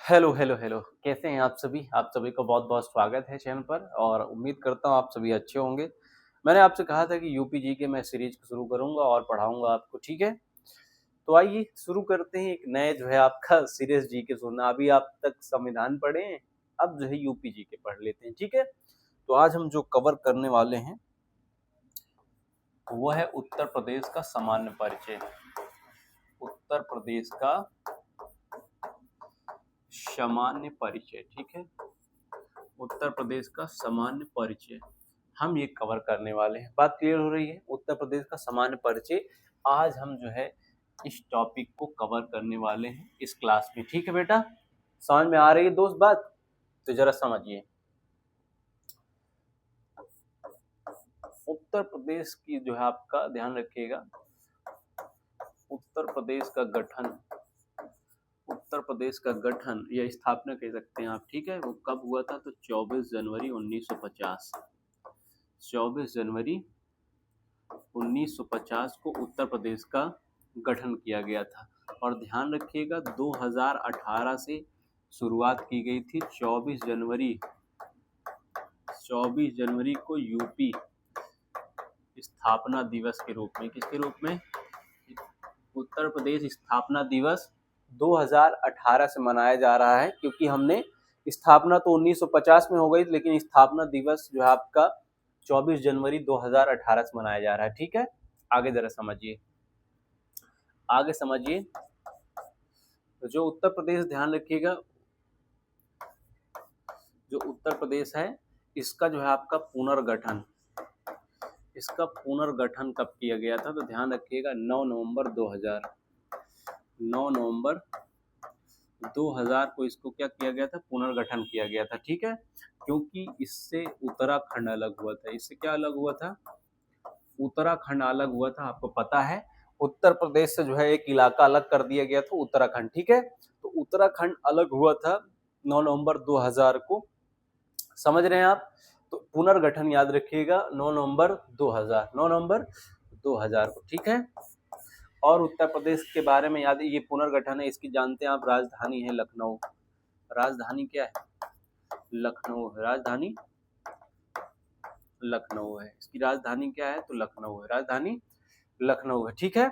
Hello, hello, hello. कैसे हैं आप सभी? आप सभी का बहुत-बहुत स्वागत है चैनल पर और उम्मीद करता हूँ आप सभी अच्छे होंगे। मैंने आपसे कहा था कि यूपी जीके मैं सीरीज़ शुरू करूँगा और पढ़ाऊँगा आपको, ठीक है? तो आइए शुरू करते हैं एक नए जो है आपका सीरीज़ जीके सुनना। अभी आप तक संविधान पढ़े हैं, अब जो है यूपी जीके पढ़ लेते हैं, ठीक है? तो आज हम जो कवर करने वाले हैं, वो है उत्तर प्रदेश का सामान्य परिचय। उत्तर प्रदेश का सामान्य परिचय, ठीक है? उत्तर प्रदेश का सामान्य परिचय हम ये कवर करने वाले हैं। बात क्लियर हो रही है? उत्तर प्रदेश का सामान्य परिचय आज हम जो है इस टॉपिक को कवर करने वाले हैं इस क्लास में, ठीक है बेटा? समझ में आ रही है दोस्त बात? तो जरा समझिए। उत्तर प्रदेश की जो है आपका ध्यान रखिएगा। उत्तर प्रदेश का गठन, उत्तर प्रदेश का गठन या स्थापना कह सकते हैं आप, ठीक है? वो कब हुआ था? तो 24 जनवरी 1950। 24 जनवरी 1950 को उत्तर प्रदेश का गठन किया गया था। और ध्यान रखिएगा 2018 से शुरुआत की गई थी। 24 जनवरी को यूपी स्थापना दिवस के रूप में, किसके रूप में? उत्तर प्रदेश स्थापना दिवस 2018 से मनाया जा रहा है, क्योंकि हमने स्थापना तो 1950 में हो गई, लेकिन स्थापना दिवस जो है आपका 24 जनवरी 2018 से मनाया जा रहा है, ठीक है? आगे जरा समझिए, आगे समझिए। तो जो उत्तर प्रदेश, ध्यान रखिएगा, जो उत्तर प्रदेश है इसका जो है आपका पुनर्गठन, इसका पुनर्गठन कब किया गया था? तो ध्यान रखिएगा 9 नवंबर 2000, 9 नवंबर 2000 को इसको क्या किया गया था? पुनर्गठन किया गया था, ठीक है? क्योंकि इससे उत्तराखंड अलग हुआ था। इससे क्या अलग हुआ था? उत्तराखंड अलग हुआ था, आपको पता है। उत्तर प्रदेश से जो है एक इलाका अलग कर दिया गया था, उत्तराखंड, ठीक है? तो उत्तराखंड अलग हुआ था 9 नवंबर 2000 को, समझ रहे हैं आप? तो पुनर्गठन याद रखिएगा 9 नवंबर 2000, 9 नवंबर 2000 को, ठीक है? और उत्तर प्रदेश के बारे में याद, ये पुनर्गठन है, इसकी जानते हैं आप, राजधानी है लखनऊ। राजधानी क्या है? लखनऊ है। राजधानी लखनऊ है। इसकी राजधानी क्या है? तो लखनऊ है। राजधानी लखनऊ है, ठीक है?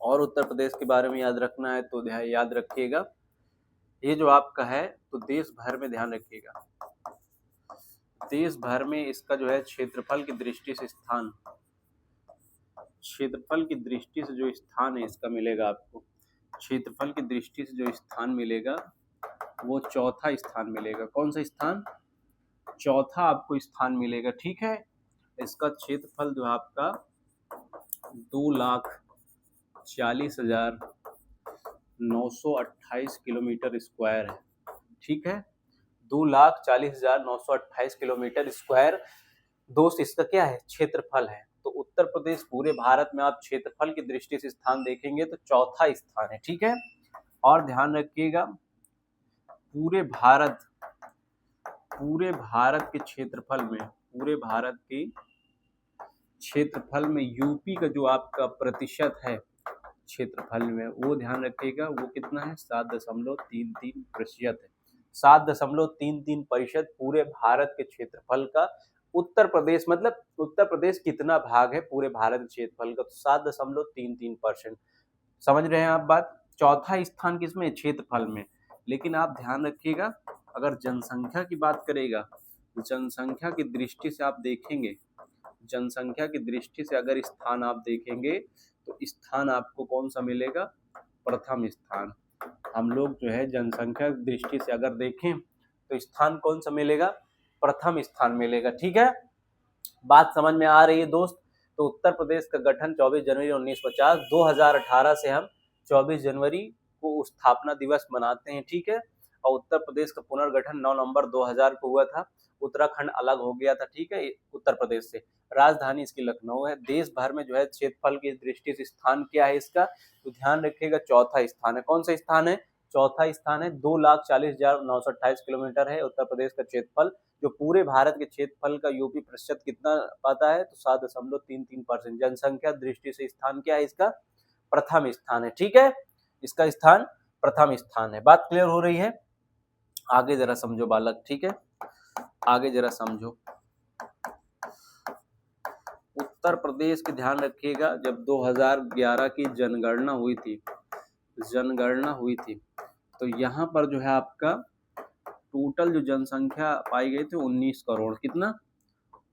और उत्तर प्रदेश के बारे में याद रखना है तो याद रखिएगा, ये जो आपका है तो देश भर में, ध्यान रखिएगा, देश भर में इसका जो है क्षेत्रफल की दृष्टि से स्थान, क्षेत्रफल की दृष्टि से जो स्थान है इसका मिलेगा आपको, क्षेत्रफल की दृष्टि से जो स्थान मिलेगा वो चौथा स्थान मिलेगा। कौन सा स्थान? चौथा आपको स्थान मिलेगा, ठीक है? इसका क्षेत्रफल जो है आपका 2,40,928 किलोमीटर स्क्वायर है, ठीक है? 2,40,928 किलोमीटर स्क्वायर दोस्त इसका क्या है? क्षेत्रफल है। तो उत्तर प्रदेश पूरे भारत में आप क्षेत्रफल की दृष्टि से स्थान देखेंगे तो चौथा स्थान है, ठीक है? और ध्यान रखिएगा पूरे भारत, पूरे भारत के क्षेत्रफल में, पूरे भारत के क्षेत्रफल में यूपी का जो आपका प्रतिशत है क्षेत्रफल में, वो ध्यान रखिएगा वो कितना है? 7.33% है। 7.33% पूरे भारत के क्षेत्रफल का उत्तर प्रदेश, मतलब उत्तर प्रदेश कितना भाग है पूरे भारत के क्षेत्रफल का? तो 7.33%। समझ रहे हैं आप बात? चौथा स्थान किसमें? क्षेत्रफल में। लेकिन आप ध्यान रखिएगा, अगर जनसंख्या की बात करेगा, जनसंख्या की दृष्टि से आप देखेंगे, जनसंख्या की दृष्टि से अगर स्थान आप देखेंगे तो स्थान आपको कौन सा मिलेगा? प्रथम स्थान। हम लोग जो है जनसंख्या की दृष्टि से अगर देखें तो स्थान कौन सा मिलेगा? प्रथम स्थान मिलेगा, ठीक है? बात समझ में आ रही है दोस्त? तो उत्तर प्रदेश का गठन 24 जनवरी 1950, 2018 से हम 24 जनवरी को स्थापना दिवस मनाते हैं, ठीक है? और उत्तर प्रदेश का पुनर्गठन 9 नवंबर 2000 को हुआ था। उत्तराखंड अलग हो गया था, ठीक है, उत्तर प्रदेश से। राजधानी इसकी लखनऊ है। देश भर में जो है क्षेत्रफल की दृष्टि से स्थान क्या है इसका? तो ध्यान रखिएगा चौथा स्थान है। कौन सा स्थान है? चौथा स्थान है। 2,40,928 किलोमीटर है उत्तर प्रदेश का क्षेत्रफल। जो पूरे भारत के क्षेत्रफल का यूपी प्रतिशत कितना पाता है? तो 7.33%। जनसंख्या दृष्टि से स्थान क्या है इसका? प्रथम स्थान है, ठीक है? इसका स्थान प्रथम स्थान है। बात क्लियर हो रही है? आगे जरा समझो बालक, ठीक है, आगे जरा समझो। उत्तर प्रदेश के ध्यान रखिएगा, जब 2011 की जनगणना हुई थी तो यहाँ पर जो है आपका टोटल जो जनसंख्या पाई गई थी 19 करोड़। कितना?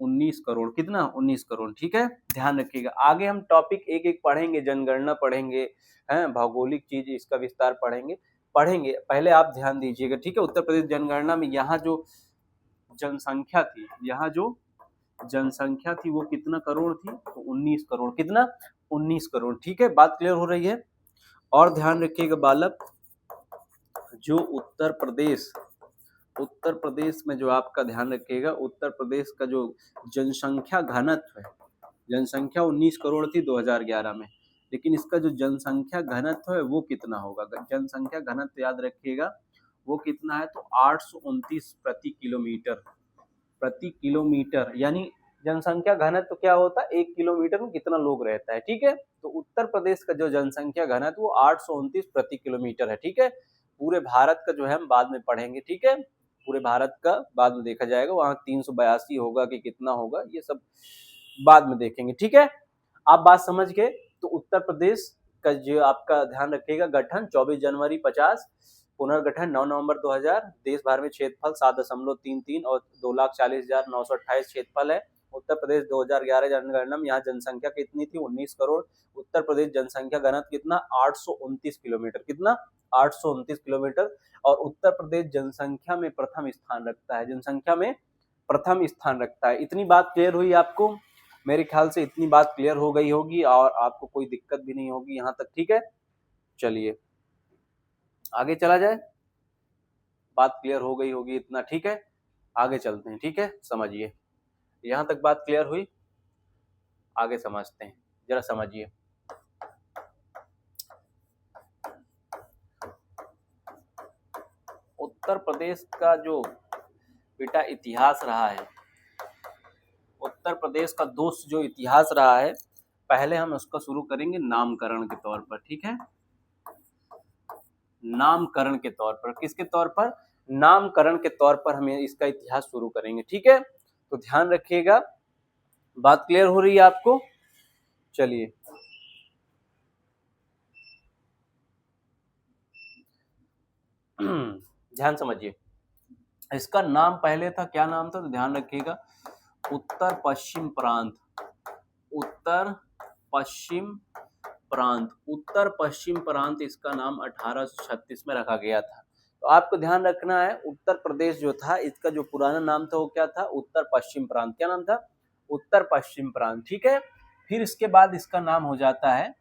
19 करोड़। कितना? 19 करोड़। ठीक है, ध्यान रखिएगा। आगे हम टॉपिक एक एक पढ़ेंगे, जनगणना पढ़ेंगे, हैं, भौगोलिक चीज इसका विस्तार पढ़ेंगे। पहले आप ध्यान दीजिएगा, ठीक है। उत्तर प्रदेश जनगणना में यहाँ जो जनसंख्या थी वो कितना करोड़ थी? तो 19 करोड़। कितना? 19 करोड़। ठीक है, बात क्लियर हो रही है? और ध्यान रखिएगा बालक, जो उत्तर प्रदेश में जो आपका ध्यान रखिएगा, उत्तर प्रदेश का जो जनसंख्या घनत्व है, जनसंख्या 19 करोड़ थी 2011 में, लेकिन इसका जो जनसंख्या घनत्व है वो कितना होगा? जनसंख्या घनत्व याद रखिएगा वो कितना है? तो 829 प्रति किलोमीटर, यानी जनसंख्या घनत्व क्या होता है? 1 किलोमीटर में कितना लोग रहता है। ठीक है, तो उत्तर प्रदेश का जो जनसंख्या घनत्व वो 829 प्रति किलोमीटर है। ठीक है, पूरे भारत का जो है हम बाद में पढ़ेंगे। ठीक है, पूरे भारत का बाद में देखा जाएगा, वहां 382 होगा कि कितना होगा, ये सब बाद में देखेंगे। ठीक है, आप बात समझ गए? तो उत्तर प्रदेश का जो आपका ध्यान रखिएगा, गठन 24 जनवरी 50, पुनर्गठन 9 नवंबर 2000, देश भर में क्षेत्रफल 7.33 और 2,40,928 क्षेत्रफल है। उत्तर प्रदेश 2011 जनगणना में यहाँ जनसंख्या कितनी थी? 19 करोड़। उत्तर प्रदेश जनसंख्या घनत्व कितना? 829 किलोमीटर। कितना? 829 किलोमीटर। और उत्तर प्रदेश जनसंख्या में प्रथम स्थान रखता है, जनसंख्या में प्रथम स्थान रखता है। इतनी बात क्लियर हुई आपको? मेरे ख्याल से इतनी बात क्लियर हो गई होगी और आपको कोई दिक्कत भी नहीं होगी यहाँ तक। ठीक है, चलिए आगे चला जाए। बात क्लियर हो गई होगी इतना। ठीक है, आगे चलते हैं। ठीक है, समझिए, यहाँ तक बात क्लियर हुई, आगे समझते हैं, जरा समझिए। उत्तर प्रदेश का जो बेटा इतिहास रहा है, उत्तर प्रदेश का दोस्त जो इतिहास रहा है, पहले हम उसका शुरू करेंगे नामकरण के तौर पर। ठीक है, नामकरण के तौर पर। किसके तौर पर? नामकरण के तौर पर हम इसका इतिहास शुरू करेंगे। ठीक है, तो ध्यान रखिएगा। बात क्लियर हो रही है आपको? चलिए, ध्यान समझिए। इसका नाम पहले था, क्या नाम था? तो ध्यान रखिएगा, उत्तर पश्चिम प्रांत। उत्तर पश्चिम प्रांत इसका नाम 1836 में रखा गया था। तो आपको ध्यान रखना है, उत्तर प्रदेश जो था इसका जो पुराना नाम था वो क्या था? उत्तर पश्चिम प्रांत। क्या नाम था? उत्तर पश्चिम प्रांत। ठीक है, फिर इसके बाद इसका नाम हो जाता है,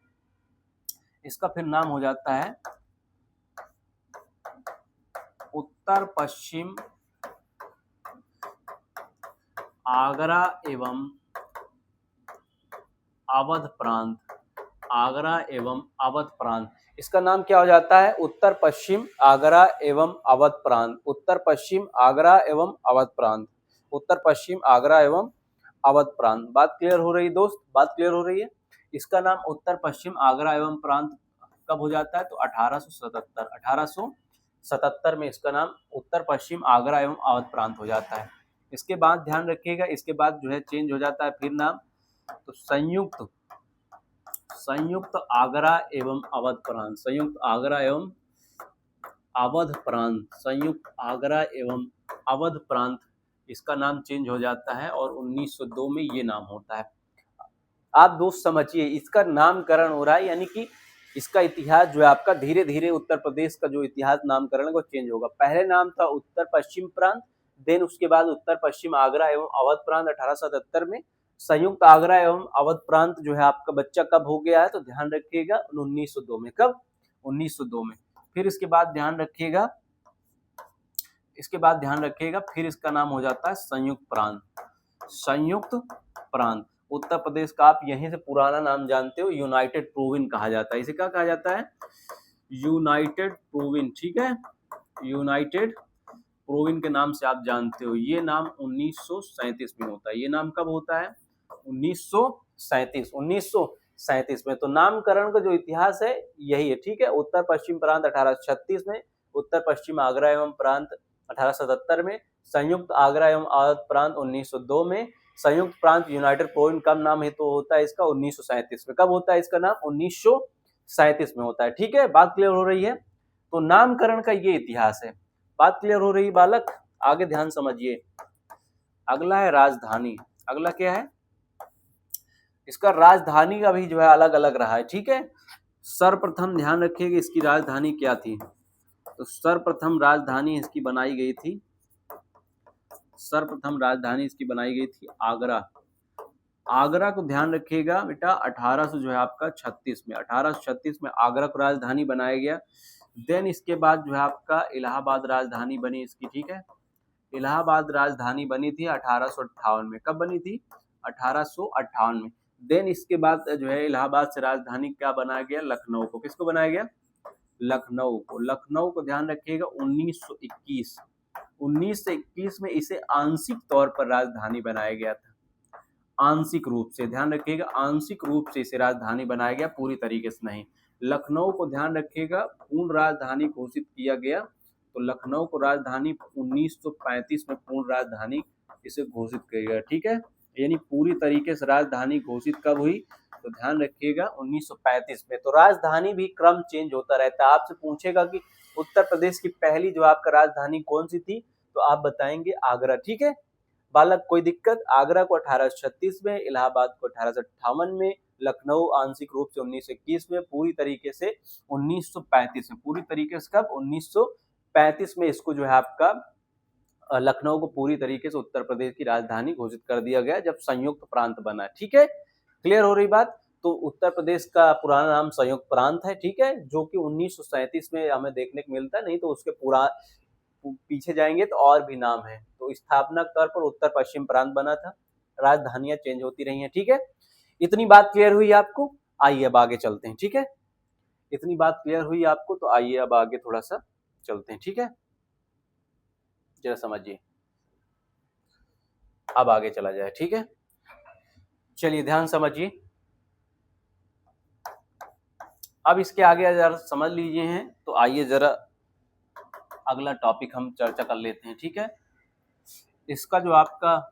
उत्तर पश्चिम आगरा एवं अवध प्रांत। आगरा एवं अवध प्रांत, इसका नाम क्या हो जाता है? उत्तर पश्चिम आगरा एवं अवध प्रांत। उत्तर पश्चिम आगरा एवं अवध प्रांत। उत्तर पश्चिम आगरा एवं अवध प्रांत। बात क्लियर हो रही दोस्त? बात क्लियर हो रही है? इसका नाम उत्तर पश्चिम आगरा एवं प्रांत कब हो जाता है? तो 1877 में इसका नाम उत्तर पश्चिम आगरा एवं अवध प्रांत हो जाता है। इसके बाद ध्यान रखिएगा, इसके बाद जो है चेंज हो जाता है फिर नाम, तो संयुक्त आगरा एवं अवध प्रांत। संयुक्त आगरा एवं अवध प्रांत। संयुक्त आगरा एवं अवध प्रांत, इसका नाम चेंज हो जाता है और 1902 में ये नाम होता है। आप दोस्त समझिए, इसका नामकरण हो रहा है, यानी कि इसका इतिहास जो है आपका धीरे धीरे उत्तर प्रदेश का जो इतिहास नामकरण है वो चेंज होगा। पहले नाम था उत्तर पश्चिम प्रांत, देन उसके बाद उत्तर पश्चिम आगरा एवं अवध प्रांत 1877 में। संयुक्त आगरा एवं अवध प्रांत जो है आपका बच्चा कब हो गया है? तो ध्यान रखिएगा 1902 में। कब? 1902 में। फिर इसके बाद ध्यान रखिएगा, फिर इसका नाम हो जाता है संयुक्त प्रांत। संयुक्त प्रांत। उत्तर प्रदेश का आप यहीं से पुराना नाम जानते हो, यूनाइटेड प्रोविंस कहा जाता है। इसे क्या कहा जाता है? United province. ठीक है, यूनाइटेड प्रोविंस के नाम से आप जानते हो। ये नाम 1937 में होता है। ये नाम कब होता है? 1937। 1937 में। तो नामकरण का जो इतिहास है यही है, ठीक है। उत्तर पश्चिम प्रांत 1836 में, उत्तर पश्चिम आगरा एवं प्रांत 1877 में, संयुक्त आगरा एवं अवध प्रांत 1902 में, संयुक्त प्रांत यूनाइटेड प्रोविंस कब नाम है तो होता है इसका 1937 में। कब होता है इसका नाम? 1937 में होता है, ठीक है। बात क्लियर हो रही है? तो नामकरण का ये इतिहास है। बात क्लियर हो रही बालक? आगे ध्यान समझिए। अगला है राजधानी। अगला क्या है? इसका राजधानी का भी जो है अलग अलग रहा है, ठीक है। सर्वप्रथम ध्यान रखिएगा इसकी राजधानी क्या थी। तो सर्वप्रथम राजधानी इसकी बनाई गई थी, सर्वप्रथम राजधानी इसकी बनाई गई थी आगरा। आगरा को ध्यान रखिएगा बेटा, 1800 जो है आपका 36 में, 1836 में आगरा को राजधानी बनाया गया। देन इसके बाद जो है आपका इलाहाबाद राजधानी बनी इसकी, ठीक है। इलाहाबाद राजधानी बनी थी 1858 में। कब बनी थी? 1858 में। देन इसके बाद जो है इलाहाबाद से राजधानी क्या बनाया गया? लखनऊ को। किसको बनाया गया? लखनऊ को। लखनऊ को ध्यान रखिएगा 1921, 1921 में इसे आंशिक तौर पर राजधानी बनाया गया था। आंशिक रूप से, ध्यान रखिएगा, आंशिक रूप से इसे राजधानी बनाया गया, पूरी तरीके से नहीं। लखनऊ को ध्यान रखिएगा पूर्ण राजधानी घोषित किया गया। तो लखनऊ को राजधानी 1935 में पूर्ण राजधानी इसे घोषित किया गया, ठीक है। यानी पूरी तरीके से राजधानी घोषित कब हुई? तो ध्यान रखिएगा 1935 में। तो राजधानी भी क्रम चेंज होता रहता है। आपसे पूछेगा कि उत्तर प्रदेश की पहली जो आपका राजधानी कौन सी थी, तो आप बताएंगे आगरा, ठीक है बालक। कोई दिक्कत? आगरा को 1836 में, इलाहाबाद को 1858 में, लखनऊ आंशिक रूप से 1921 में, पूरी तरीके से 1935 में। पूरी तरीके से कब? 1935 में इसको जो है आपका लखनऊ को पूरी तरीके से उत्तर प्रदेश की राजधानी घोषित कर दिया गया जब संयुक्त प्रांत बना, ठीक है। क्लियर हो रही बात? तो उत्तर प्रदेश का पुराना नाम संयुक्त प्रांत है, ठीक है, जो कि 1937 में हमें देखने को मिलता है। नहीं तो उसके पीछे जाएंगे तो और भी नाम है। तो स्थापना तौर पर उत्तर पश्चिम प्रांत बना था, राजधानियां चेंज होती रही हैं, ठीक है। इतनी बात क्लियर हुई आपको? आइए अब आगे चलते हैं, ठीक है। इतनी बात क्लियर हुई आपको तो आइए अब आगे थोड़ा सा चलते हैं, ठीक है। जरा समझिए, अब आगे चला जाए, ठीक है। चलिए ध्यान समझिए। अब इसके आगे जरा समझ लीजिए हैं तो आइए जरा अगला टॉपिक हम चर्चा कर लेते हैं, ठीक है। इसका जो आपका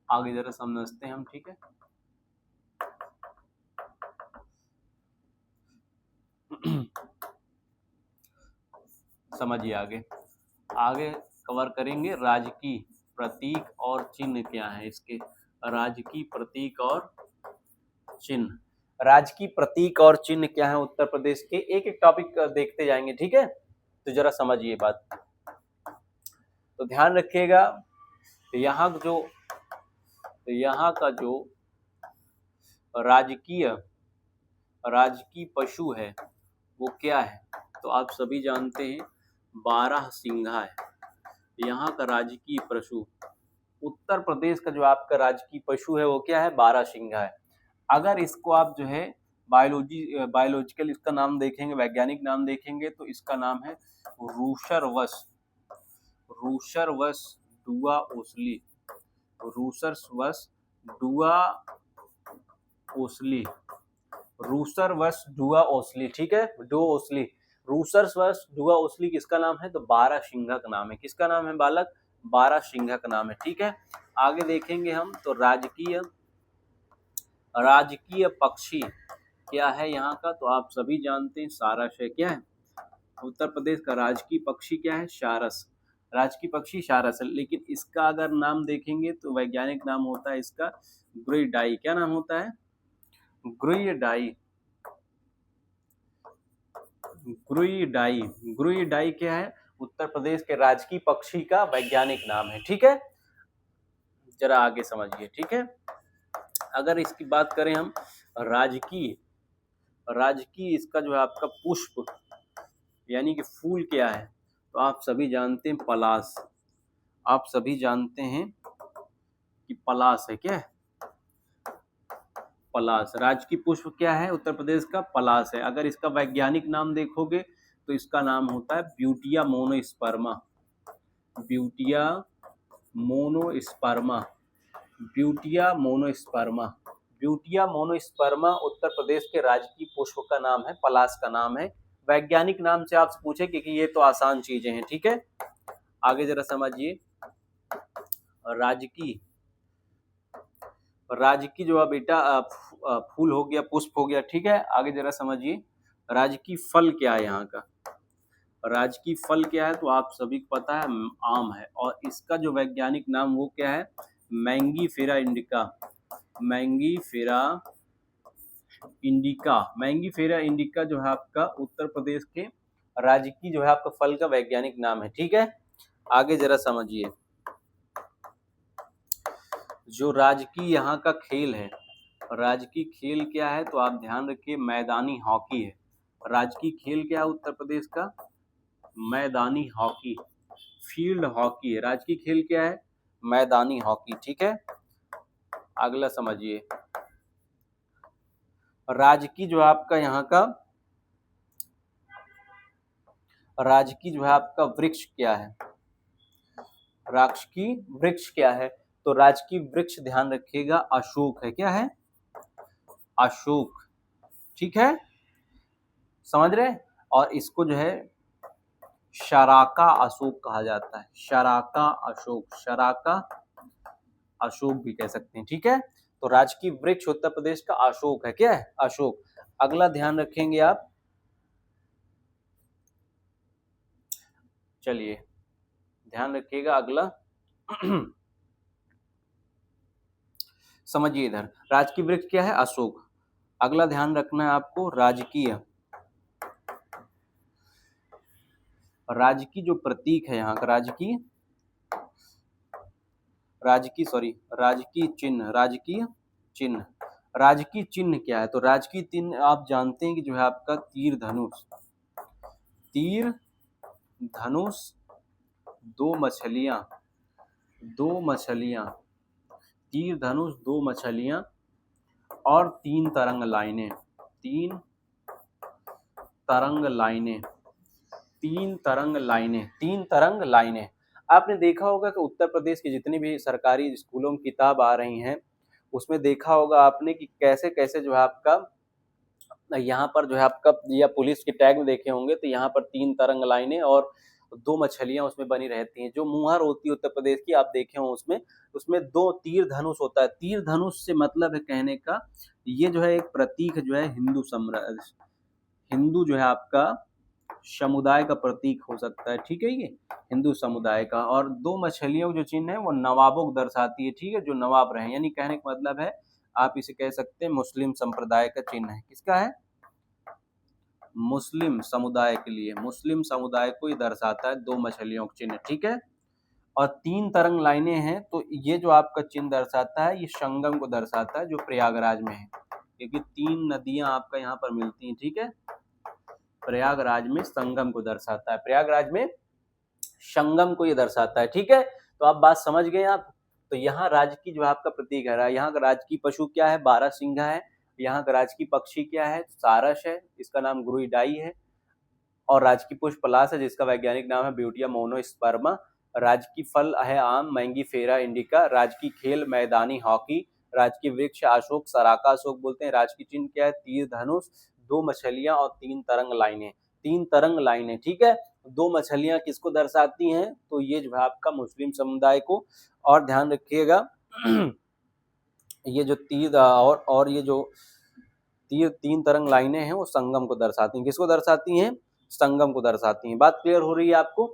आगे जरा समझते हैं हम, ठीक है। समझिए आगे कवर करेंगे राजकीय प्रतीक और चिन्ह क्या है इसके। राजकीय प्रतीक और चिन्ह, राजकीय प्रतीक और चिन्ह क्या है उत्तर प्रदेश के, एक एक टॉपिक देखते जाएंगे, ठीक है। तो जरा समझिए बात, तो ध्यान रखिएगा। यहाँ का जो राजकीय पशु है वो क्या है? तो आप सभी जानते हैं बारहसिंघा है यहाँ का राजकीय पशु। उत्तर प्रदेश का जो आपका राजकीय पशु है वो क्या है? बारहसिंघा है। अगर इसको आप जो है बायोलॉजिकल इसका नाम देखेंगे, वैज्ञानिक नाम देखेंगे तो इसका नाम है रूसरवस डुआ ओसली, रूसरवस डुआ ओसली, ठीक है। डो ओसली, रूसरवस डुआ ओसली किसका नाम है? तो बारहसिंघा का नाम है। किसका नाम है बालक? बारहसिंघा का नाम है, ठीक है। आगे देखेंगे हम तो राजकीय पक्षी क्या है यहाँ का? तो आप सभी जानते हैं सारस है। क्या है उत्तर प्रदेश का राजकीय पक्षी? क्या है? सारस। राजकीय पक्षी सारस है। लेकिन इसका अगर नाम देखेंगे तो वैज्ञानिक नाम होता है इसका ग्रुइडाई। क्या नाम होता है? ग्रुइडाई क्या है? उत्तर प्रदेश के राजकीय पक्षी का वैज्ञानिक नाम है, ठीक है। जरा आगे समझिए, ठीक है। अगर इसकी बात करें हम राजकीय इसका जो है आपका पुष्प यानी कि फूल क्या है? तो आप सभी जानते हैं पलाश। आप सभी जानते हैं कि पलाश है। क्या है? पलाश। राजकीय पुष्प क्या है उत्तर प्रदेश का? पलाश है। अगर इसका वैज्ञानिक नाम देखोगे तो इसका नाम होता है Butea monosperma. Butea monosperma. Butea monosperma Uttar Pradesh के राजकीय पुष्प का नाम है, पलाश का नाम है। वैज्ञानिक नाम से आपसे पूछे क्योंकि ये तो आसान चीजें हैं, ठीक है। आगे जरा समझिए, राजकीय, राजकीय जो है बेटा फूल हो गया, पुष्प हो गया, ठीक है। आगे जरा समझिए, राजकीय फल क्या है यहाँ का। राजकीय फल क्या है तो आप सभी को पता है, आम है। और इसका जो वैज्ञानिक नाम वो क्या है, Mangifera indica. Mangifera indica, Mangifera indica जो है आपका उत्तर प्रदेश के राजकीय जो है आपका फल का वैज्ञानिक नाम है, ठीक है। आगे जरा समझिए, जो राजकीय यहाँ का खेल है, राजकीय खेल क्या है तो आप ध्यान रखिए, मैदानी हॉकी है। राजकीय खेल क्या है उत्तर प्रदेश का, मैदानी हॉकी, फील्ड हॉकी है। राजकीय खेल क्या है, मैदानी हॉकी, ठीक है। अगला समझिए, राजकीय जो आपका यहाँ का, राजकीय जो है आपका वृक्ष क्या है, राजकीय वृक्ष क्या है तो राजकीय वृक्ष ध्यान रखिएगा अशोक है। क्या है, अशोक, ठीक है, समझ रहे। और इसको जो है शराका अशोक कहा जाता है, शराका अशोक, शराका अशोक भी कह सकते हैं, ठीक है। तो राजकीय वृक्ष उत्तर प्रदेश का अशोक है। क्या है, अशोक। अगला ध्यान रखेंगे आप, चलिए ध्यान रखिएगा अगला समझिए इधर, राजकीय वृक्ष क्या है, अशोक। अगला ध्यान रखना है आपको, राजकीय, राजकीय जो प्रतीक है यहाँ का, राजकीय, राजकीय सॉरी राजकीय चिन्ह, राजकीय चिन्ह। राजकीय चिन्ह क्या है तो राजकीय चिन्ह आप जानते हैं कि जो है आपका तीर धनुष, तीर धनुष, दो मछलियां, दो मछलियां, तीर धनुष, दो मछलियां और तीन तरंग लाइनें, तीन तरंग लाइनें, तीन तरंग लाइनें, तीन तरंग लाइनें। आपने देखा होगा कि उत्तर प्रदेश की जितनी भी सरकारी स्कूलों में किताब आ रही हैं उसमें देखा होगा आपने कि कैसे कैसे जो है आपका यहाँ पर जो है आपका, या पुलिस के टैग में देखे होंगे तो यहाँ पर तीन तरंग लाइनें और दो मछलियां उसमें बनी रहती हैं। जो मुहर होती है उत्तर प्रदेश की आप देखे हो उसमें, उसमें दो तीर धनुष होता है। तीर धनुष से मतलब है कहने का, ये जो है एक प्रतीक जो है हिंदू हिंदू जो है आपका समुदाय का प्रतीक हो सकता है, ठीक है, ये हिंदू समुदाय का। और दो मछलियों जो चिन्ह है वो नवाबों को दर्शाती है, ठीक है, जो नवाब रहे, यानी कहने का मतलब है आप इसे कह सकते हैं मुस्लिम संप्रदाय का चिन्ह है। किसका है, मुस्लिम समुदाय के लिए, मुस्लिम समुदाय को ये दर्शाता है, दो मछलियों का चिन्ह, ठीक है। और तीन तरंग लाइनें हैं तो ये जो आपका चिन्ह दर्शाता है ये संगम को दर्शाता है जो प्रयागराज में है, क्योंकि तीन नदियां आपका यहाँ पर मिलती हैं, ठीक है। प्रयागराज में संगम को दर्शाता है, प्रयागराज में संगम को ये दर्शाता है, ठीक है। तो आप बात समझ गए आप। तो यहाँ राजकीय जो आपका प्रतीक है, यहाँ का राजकीय पशु क्या है, बारहसिंघा है। यहाँ का राजकीय पक्षी क्या है, सारस है, इसका नाम गुरुइडाई है। और राजकीय पुष्प पलाश है जिसका वैज्ञानिक नाम है ब्यूटिया मोनोस्पर्मा। राजकीय फल है आम, मैंगीफेरा इंडिका। राजकीय खेल मैदानी हॉकी। राजकीय वृक्ष अशोक, सराका अशोक बोलते हैं। राजकीय चिन्ह क्या है, तीर धनुष, दो मछलियां और तीन तरंग लाइनें, तीन तरंग लाइनें, ठीक है। दो मछलियां किसको दर्शाती हैं तो ये जो है आपका मुस्लिम समुदाय को। और ध्यान रखिएगा ये जो तीर और ये जो तीर तीन तरंग लाइनें हैं वो संगम को दर्शाती हैं। किसको दर्शाती हैं, संगम को दर्शाती हैं। बात क्लियर हो रही है आपको,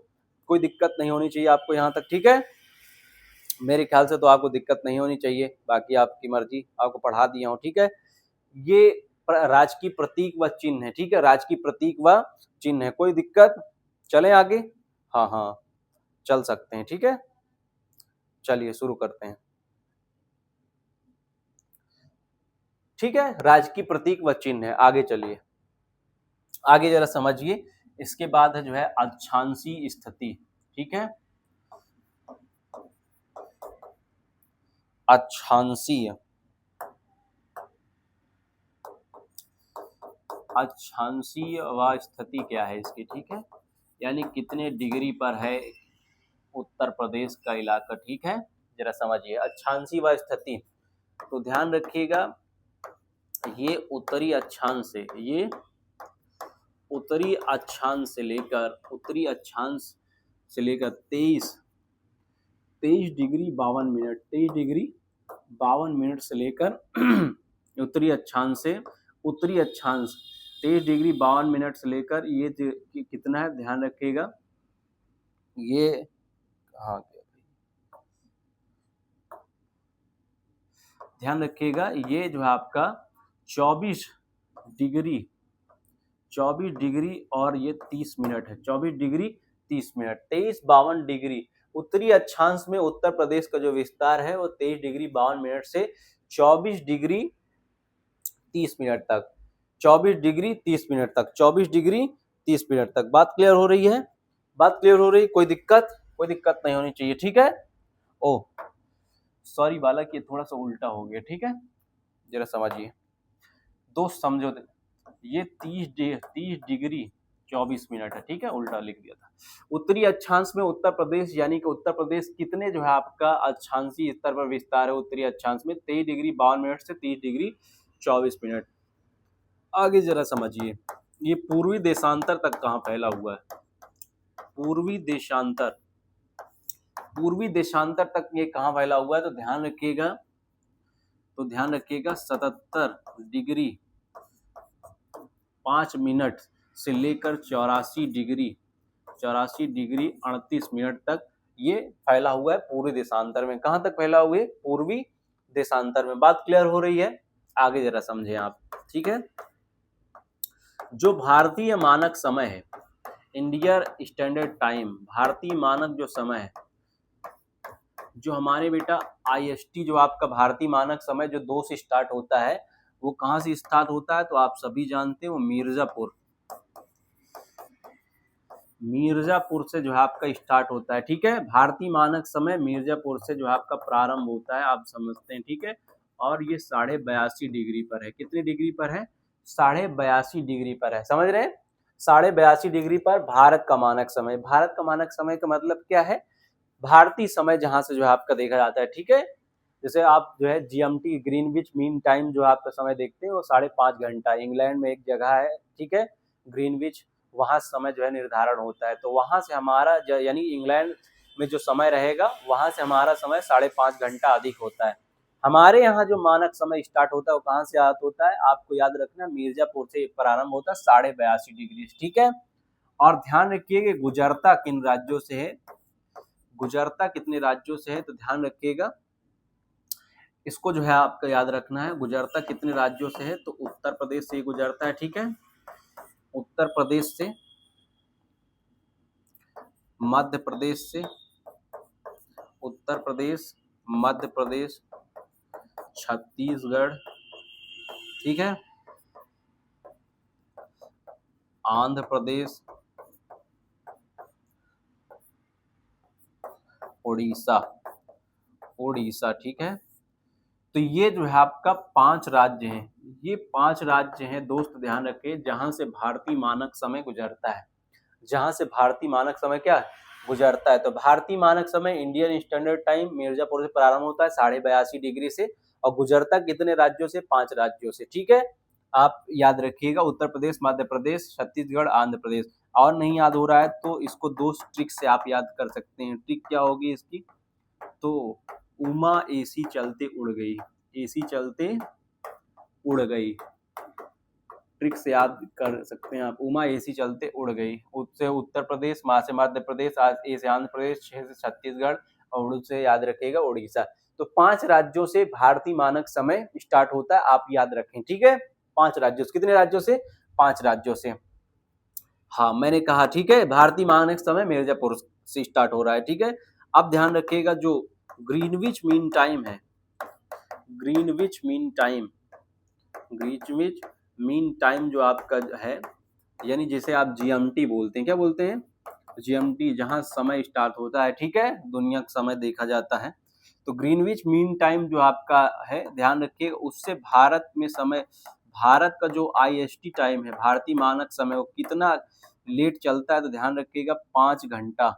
कोई दिक्कत नहीं होनी चाहिए आपको यहाँ तक, ठीक है। मेरे ख्याल से तो आपको दिक्कत नहीं होनी चाहिए, बाकी आपकी मर्जी, आपको पढ़ा दिया हूँ, ठीक है। ये राजकीय प्रतीक व चिन्ह है, ठीक है, राजकीय प्रतीक व चिन्ह है। कोई दिक्कत, चलें आगे, हाँ हाँ चल सकते हैं, ठीक है। चलिए शुरू करते हैं, ठीक है। राजकीय प्रतीक व चिन्ह है, आगे चलिए, आगे जरा समझिए। इसके बाद है जो है अक्षांशीय स्थिति, ठीक है, अक्षांशीय, अक्षांशीय व स्थिति क्या है इसकी, ठीक है, यानी कितने डिग्री पर है उत्तर प्रदेश का इलाका, ठीक है। जरा समझिए, अक्षांशीय व स्थिति, तो ध्यान रखिएगा ये उत्तरी अक्षांश से, ये उत्तरी अक्षांश से लेकर 23 डिग्री 52 मिनट, 23 डिग्री 52 मिनट से लेकर उत्तरी अक्षांश 23 डिग्री 52 मिनट से लेकर ये कितना है, ध्यान रखिएगा ये, हाँ ध्यान रखिएगा ये जो है आपका 24 डिग्री और ये 30 मिनट है, 24 डिग्री 30 मिनट, 23-52 डिग्री। उत्तरी अक्षांश में उत्तर प्रदेश का जो विस्तार है वो 23 डिग्री 52 मिनट से 24 डिग्री 30 मिनट तक, 24 डिग्री 30 मिनट तक, 24 डिग्री 30 मिनट तक। बात क्लियर हो रही है? बात क्लियर हो रही है? कोई दिक्कत नहीं होनी चाहिए, ठीक है। ओ सॉरी बालक, ये थोड़ा सा उल्टा हो गया, ठीक है, जरा समझिए, दोस्त समझो, ये 30 डिग्री 24 मिनट है, ठीक है, उल्टा लिख दिया था। उत्तरी अक्षांश में उत्तर प्रदेश, यानी कि उत्तर प्रदेश कितने जो है आपका अक्षांशीय स्तर पर विस्तार है उत्तरी अक्षांश में, 23 डिग्री 52 मिनट से 30 डिग्री 24 मिनट। आगे जरा समझिए, ये पूर्वी देशांतर तक कहाँ फैला हुआ है, पूर्वी देशांतर तक ये कहाँ फैला हुआ है, तो ध्यान रखिएगा 77 डिग्री 5 मिनट से लेकर 84 डिग्री 38 मिनट तक ये फैला हुआ है पूर्वी देशांतर में। कहाँ तक फैला हुआ है? पूर्वी देशांतर में। बात क्लियर हो रही है? आगे जरा समझें आप, ठीक है। जो भारतीय मानक समय है, इंडियन स्टैंडर्ड टाइम, भारतीय मानक जो समय है, जो हमारे बेटा IST, जो आपका भारतीय मानक समय जो 2 से स्टार्ट होता है, वो कहाँ से स्टार्ट होता है, तो आप सभी जानते हैं वो मिर्जापुर से जो है आपका स्टार्ट होता है, ठीक है। भारतीय मानक समय मिर्जापुर से जो है आपका प्रारंभ होता है, आप समझते हैं, ठीक है। और ये 82.5 डिग्री पर है। कितने डिग्री पर है? 82.5 डिग्री पर है, समझ रहे हैं? 82.5 डिग्री पर भारत का मानक समय। भारत का मानक समय का मतलब क्या है? भारतीय समय जहां से जो है आपका देखा जाता है, ठीक है। जैसे आप जो है GMT ग्रीनविच मीन टाइम जो आपका समय देखते हैं वो 5.5 घंटा, इंग्लैंड में एक जगह है, ठीक है, ग्रीनविच, वहां समय जो है निर्धारण होता है। तो वहां से हमारा यानी इंग्लैंड में जो समय रहेगा वहां से हमारा समय 5.5 घंटा अधिक होता है। हमारे यहाँ जो मानक समय स्टार्ट होता है वो कहाँ से होता है, आपको याद रखना, मिर्जापुर से प्रारंभ होता है 82.5 डिग्री, ठीक है। और ध्यान रखिए कि गुजरता किन राज्यों से है, गुजरता कितने राज्यों से है, तो ध्यान रखिएगा इसको जो है आपका याद रखना है, गुजरता कितने राज्यों से है, तो उत्तर प्रदेश से गुजरता है, ठीक है। उत्तर प्रदेश से, मध्य प्रदेश से, उत्तर प्रदेश, मध्य प्रदेश, छत्तीसगढ़, ठीक है, आंध्र प्रदेश, उड़ीसा, ठीक है। तो ये जो है आपका 5 राज्य हैं, ये 5 राज्य हैं दोस्त, ध्यान रखें, जहां से भारतीय मानक समय गुजरता है, जहां से भारतीय मानक समय क्या गुजरता है। तो भारतीय मानक समय इंडियन स्टैंडर्ड टाइम मिर्जापुर से प्रारंभ होता है 82.5 डिग्री से, और गुजरता कितने राज्यों से? 5 राज्यों से, ठीक है। आप याद रखिएगा, उत्तर प्रदेश, मध्य प्रदेश, छत्तीसगढ़, आंध्र प्रदेश। और नहीं याद हो रहा है तो इसको 2 ट्रिक से आप याद कर सकते हैं। ट्रिक क्या होगी इसकी, तो उमा AC चलते उड़ गई, AC चलते उड़ गई, ट्रिक से याद कर सकते हैं आप, उमा AC चलते उड़ गई। उससे उत्तर प्रदेश, वहां से मध्य प्रदेश, ए से आंध्र प्रदेश, से छत्तीसगढ़, और उससे याद रखिएगा उड़ीसा। तो 5 राज्यों से भारतीय मानक समय स्टार्ट होता है, आप याद रखें, ठीक है। 5 राज्यों से, कितने राज्यों से? 5 राज्यों से, हाँ मैंने कहा, ठीक है। भारतीय मानक समय मिर्जापुर से स्टार्ट हो रहा है, ठीक है। अब ध्यान रखिएगा जो ग्रीनविच मीन टाइम है, ग्रीनविच मीन टाइम जो आपका है, यानी जिसे आप GMT बोलते हैं, क्या बोलते हैं? GMT, जहां समय स्टार्ट होता है, ठीक है, दुनिया का समय देखा जाता है। तो ग्रीनविच मीन टाइम जो आपका है, ध्यान रखिएगा, उससे भारत में समय, भारत का जो IST टाइम है, भारतीय मानक समय, वो कितना लेट चलता है, तो ध्यान रखिएगा 5 घंटा,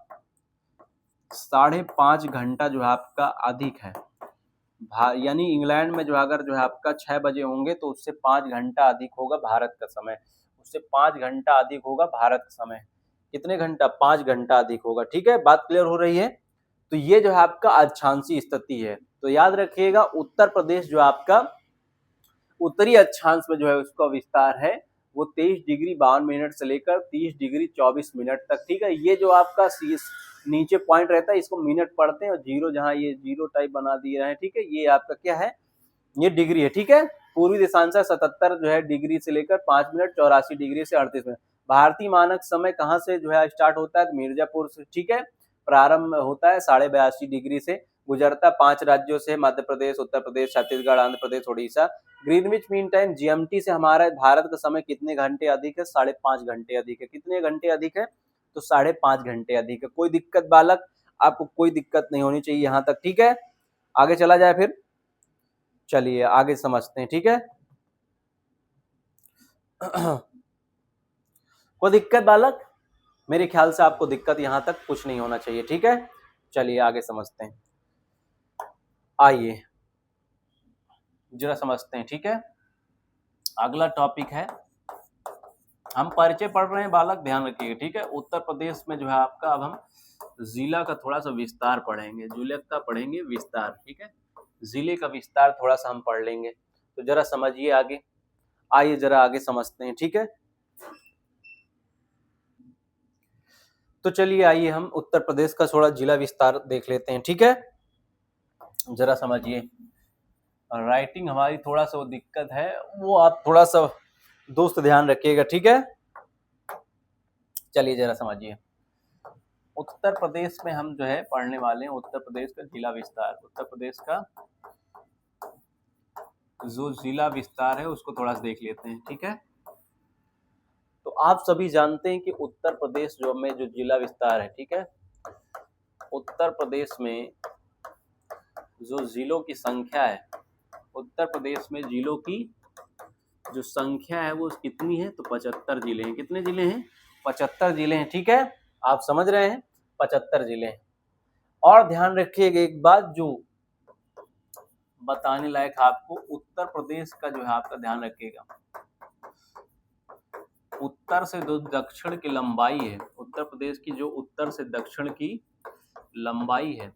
5.5 घंटा जो है आपका अधिक है। यानी इंग्लैंड में जो अगर जो है आपका 6 बजे होंगे तो उससे 5 घंटा अधिक होगा भारत का समय, उससे 5 घंटा अधिक होगा भारत का समय। कितने घंटा? 5 घंटा अधिक होगा। ठीक है, बात क्लियर हो रही है? तो ये जो है आपका अक्षांशीय स्थिति है। तो याद रखिएगा उत्तर प्रदेश जो आपका उत्तरी अक्षांश में जो है उसका विस्तार है वो 23 डिग्री 52 मिनट से लेकर 30 डिग्री 24 मिनट तक। ठीक है, ये जो आपका नीचे पॉइंट रहता है इसको मिनट पढ़ते हैं और जीरो जहाँ ये जीरो टाइप बना दिए हैं। ठीक है, ये आपका क्या है? ये डिग्री है। ठीक है, पूर्वी दिशांश 77 जो है डिग्री से लेकर 5 मिनट 84 डिग्री से 38 मिनट। भारतीय मानक समय कहाँ से जो है स्टार्ट होता है? मिर्जापुर से। ठीक है, प्रारंभ होता है 82.5 डिग्री से, गुजरता 5 राज्यों से, Madhya Pradesh, Uttar Pradesh, Chhattisgarh, Andhra Pradesh, Orissa. Greenwich mean time GMT से हमारा भारत का समय कितने घंटे अधिक है? 5.5 घंटे अधिक है। कितने घंटे अधिक है? तो 5.5 घंटे अधिक है। कोई दिक्कत बालक? आपको कोई दिक्कत नहीं होनी चाहिए यहाँ तक। ठीक है, आगे चला जाए फिर। चलिए आगे समझते हैं। ठीक है, कोई दिक्कत बालक? मेरे ख्याल से आपको दिक्कत यहाँ तक कुछ नहीं होना चाहिए। ठीक है, चलिए आगे समझते हैं। आइए जरा समझते हैं। ठीक है, अगला टॉपिक है, हम परिचय पढ़ रहे हैं बालक, ध्यान रखिएगा। ठीक है, उत्तर प्रदेश में जो है आपका अब हम जिला का थोड़ा सा विस्तार पढ़ेंगे, जिले का पढ़ेंगे विस्तार। ठीक है, जिले का विस्तार थोड़ा सा हम पढ़ लेंगे, तो जरा समझिए आगे। आइए जरा आगे समझते हैं। ठीक है, तो चलिए आइए हम उत्तर प्रदेश का थोड़ा जिला विस्तार देख लेते हैं। ठीक है, जरा समझिए। राइटिंग हमारी थोड़ा सा वो दिक्कत है, वो आप थोड़ा सा दोस्त ध्यान रखिएगा। ठीक है, चलिए जरा समझिए। उत्तर प्रदेश में हम जो है पढ़ने वाले हैं उत्तर प्रदेश का जिला विस्तार। उत्तर प्रदेश का जो जिला विस्तार है उसको थोड़ा सा देख लेते हैं। ठीक है, तो आप सभी जानते हैं कि उत्तर प्रदेश जो में जो जिला विस्तार है, ठीक है, उत्तर प्रदेश में जो जिलों की संख्या है, उत्तर प्रदेश में जिलों की जो संख्या है वो कितनी है? तो 75 जिले हैं। कितने जिले हैं? 75 जिले हैं। ठीक है, आप समझ रहे हैं, 75 जिले हैं। और ध्यान रखिएगा एक बात जो बताने लायक आपको, उत्तर प्रदेश का जो है आपका ध्यान रखिएगा, उत्तर से जो दक्षिण की लंबाई है, उत्तर प्रदेश की जो उत्तर से दक्षिण की लंबाई है,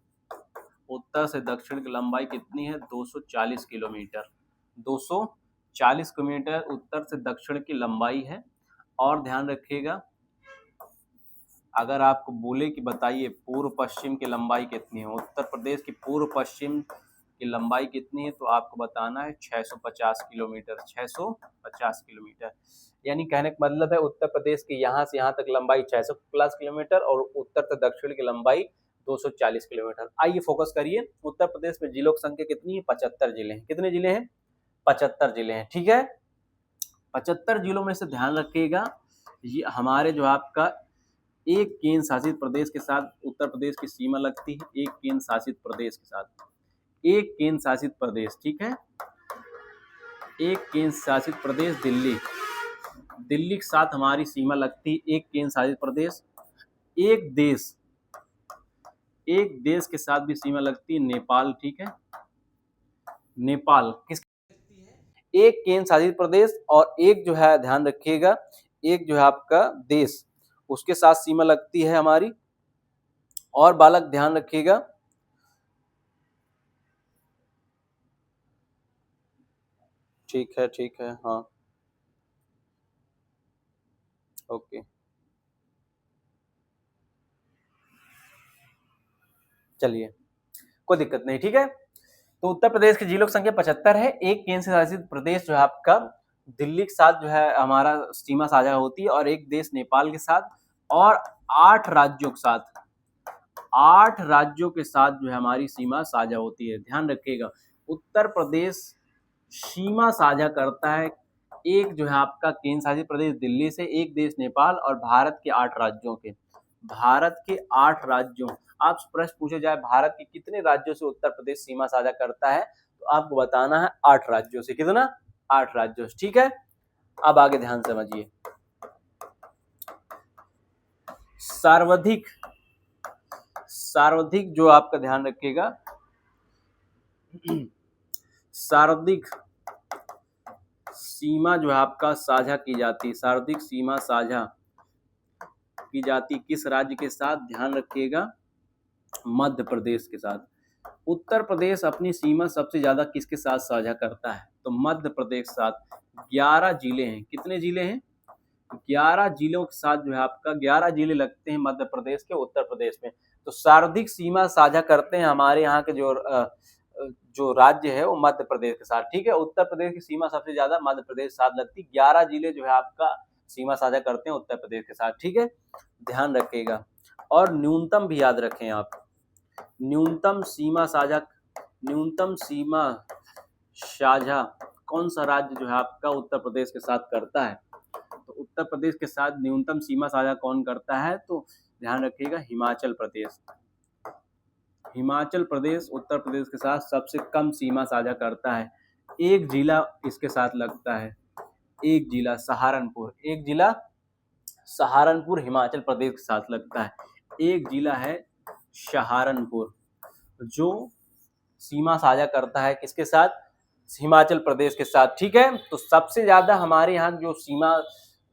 उत्तर से दक्षिण की लंबाई कितनी है? 240 किलोमीटर। 240 किलोमीटर उत्तर से दक्षिण की लंबाई है। और ध्यान रखिएगा, अगर आपको बोले कि बताइए पूर्व पश्चिम की लंबाई कितनी है, उत्तर प्रदेश की पूर्व पश्चिम की लंबाई कितनी है, तो आपको बताना है 650 किलोमीटर। 650 किलोमीटर, यानी कहने का मतलब है उत्तर प्रदेश की यहाँ से यहाँ तक लंबाई 650 किलोमीटर और उत्तर से दक्षिण की लंबाई 240 किलोमीटर। आइए फोकस करिए, उत्तर प्रदेश में जिलों की संख्या कितनी है? 75 जिले हैं। कितने जिले हैं? 75 जिले हैं। ठीक है, 75 जिलों में से ध्यान रखिएगा, ये हमारे जो आपका एक केंद्र शासित प्रदेश के साथ उत्तर प्रदेश की सीमा लगती है, एक केंद्र शासित प्रदेश के साथ, एक केंद्र शासित प्रदेश। ठीक है, एक केंद्र शासित प्रदेश दिल्ली, दिल्ली के साथ हमारी सीमा लगती है, एक केंद्र शासित प्रदेश। एक देश के साथ भी सीमा लगती है, नेपाल। ठीक है, नेपाल किसकी लगती है? एक केंद्र शासित प्रदेश और एक जो है ध्यान रखिएगा, एक जो है आपका देश, उसके साथ सीमा लगती है हमारी। और बालक ध्यान रखिएगा, ठीक है, हाँ, ओके, चलिए कोई दिक्कत नहीं। ठीक है, तो उत्तर प्रदेश के जिलों की संख्या 75 है। एक केंद्र शासित प्रदेश जो है आपका दिल्ली के साथ जो है हमारा सीमा साझा होती है, और एक देश नेपाल के साथ, और 8 राज्यों के साथ, 8 राज्यों के साथ जो है हमारी सीमा साझा होती है। ध्यान रखिएगा, उत्तर प्रदेश सीमा साझा करता है एक जो है आपका केंद्र शासित प्रदेश दिल्ली से, एक देश नेपाल, और भारत के 8 राज्यों के, भारत के 8 राज्यों। आप प्रश्न पूछे जाए भारत के कितने राज्यों से उत्तर प्रदेश सीमा साझा करता है, तो आपको बताना है 8 राज्यों से। कितना? 8 राज्यों से। ठीक है, अब आगे ध्यान समझिए। सर्वाधिक जो आपका ध्यान रखिएगा, सर्वाधिक सीमा जो है आपका साझा की जाती है, सर्वाधिक सीमा साझा की जाती किस राज्य के साथ, ध्यान रखिएगा, मध्य प्रदेश के साथ। उत्तर प्रदेश अपनी सीमा सबसे ज्यादा किसके साथ साझा करता है, तो मध्य प्रदेश के साथ। 11 जिले हैं, कितने जिले हैं, 11 जिलों के साथ जो है आपका 11 जिले लगते हैं मध्य प्रदेश के उत्तर प्रदेश में। तो सर्वाधिक सीमा साझा करते हैं हमारे यहाँ के जो राज्य है वो मध्य प्रदेश के साथ, ठीक है। उत्तर प्रदेश की सीमा सबसे ज्यादा मध्य प्रदेश के साथ लगती, 11 जिले जो है आपका सीमा साझा करते हैं उत्तर प्रदेश के साथ, ठीक है, ध्यान रखिएगा। और न्यूनतम भी याद रखें आप, न्यूनतम सीमा साझा कौन सा राज्य जो है आपका उत्तर प्रदेश के साथ करता है, तो उत्तर प्रदेश के साथ न्यूनतम सीमा साझा कौन करता है, तो ध्यान रखिएगा हिमाचल प्रदेश। हिमाचल प्रदेश उत्तर प्रदेश के साथ सबसे कम सीमा साझा करता है। एक जिला इसके साथ लगता है, एक जिला सहारनपुर, एक जिला सहारनपुर हिमाचल प्रदेश के साथ लगता है। एक जिला है सहारनपुर जो सीमा साझा करता है किसके साथ, हिमाचल प्रदेश के साथ, ठीक है। तो सबसे ज्यादा हमारे यहाँ जो सीमा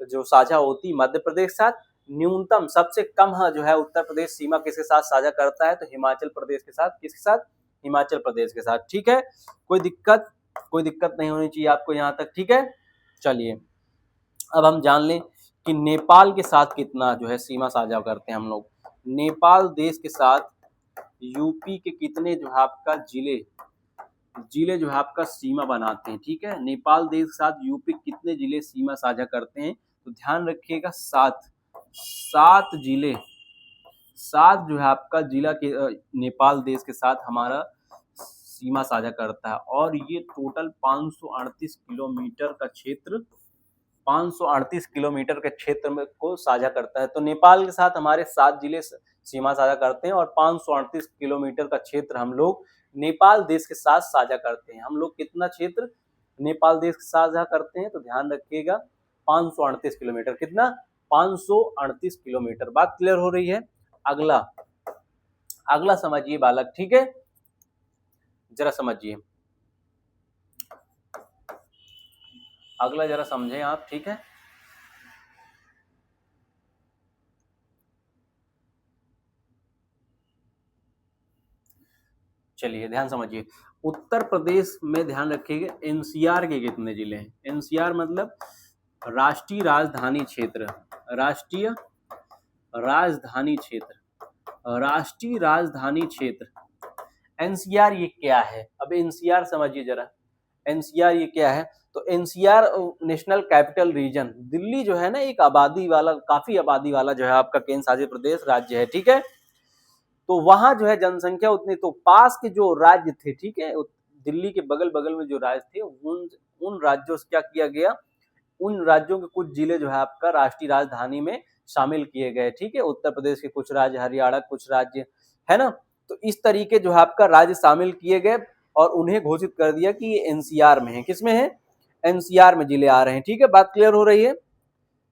जो साझा होती मध्य प्रदेश के साथ, न्यूनतम सबसे कम जो है उत्तर प्रदेश सीमा किसके साथ साझा करता है, तो हिमाचल प्रदेश के साथ, किसके साथ, हिमाचल प्रदेश के साथ, ठीक है। कोई दिक्कत नहीं होनी चाहिए आपको यहाँ तक, ठीक है। चलिए अब हम जान लें कि नेपाल के साथ कितना जो है सीमा साझा करते हैं हम लोग। नेपाल देश के साथ यूपी के कितने जो है आपका जिले जो है आपका सीमा बनाते हैं, ठीक है। नेपाल देश के साथ यूपी कितने जिले सीमा साझा करते हैं, तो ध्यान रखिएगा 7 जिले, 7 जो है आपका जिला के नेपाल देश के साथ हमारा सीमा साझा करता है। और ये टोटल 538 किलोमीटर का क्षेत्र, 538 किलोमीटर के क्षेत्र में को साझा करता है। तो नेपाल के साथ हमारे 7 जिले सीमा साझा करते हैं और 538 किलोमीटर का क्षेत्र हम लोग नेपाल देश के साथ साझा करते हैं। हम लोग कितना क्षेत्र नेपाल देश के साझा करते हैं, तो ध्यान रखिएगा 538 किलोमीटर, कितना, 538 किलोमीटर। बात क्लियर हो रही है। अगला समझिए बालक, ठीक है, जरा समझिए, अगला जरा समझें आप, ठीक है। चलिए ध्यान समझिए, उत्तर प्रदेश में ध्यान रखिएगा एनसीआर के कितने जिले हैं। एनसीआर मतलब राष्ट्रीय राजधानी क्षेत्र, राष्ट्रीय राजधानी क्षेत्र, राष्ट्रीय राजधानी क्षेत्र। एनसीआर ये क्या है, अब एनसीआर समझिए जरा, एनसीआर ये क्या है, तो NCR national capital region, Delhi जो है ना एक आबादी वाला, काफी आबादी वाला जो है आपका केंद्र शासित प्रदेश राज्य है, ठीक है। तो वहां जो है जनसंख्या उतनी, तो पास के जो राज्य थे, ठीक है, दिल्ली के बगल बगल में जो राज्य थे उन राज्यों से क्या किया गया, उन राज्यों के कुछ जिले जो है आपका राष्ट्रीय राजधानी में शामिल किए गए, ठीक है। उत्तर प्रदेश के कुछ राज्य, हरियाणा कुछ राज्य, है ना। तो इस तरीके जो है आपका राज्य शामिल किए गए और उन्हें घोषित कर दिया कि ये एनसीआर में है, किसमें है, एनसीआर में जिले आ रहे हैं, ठीक है। बात क्लियर हो रही है।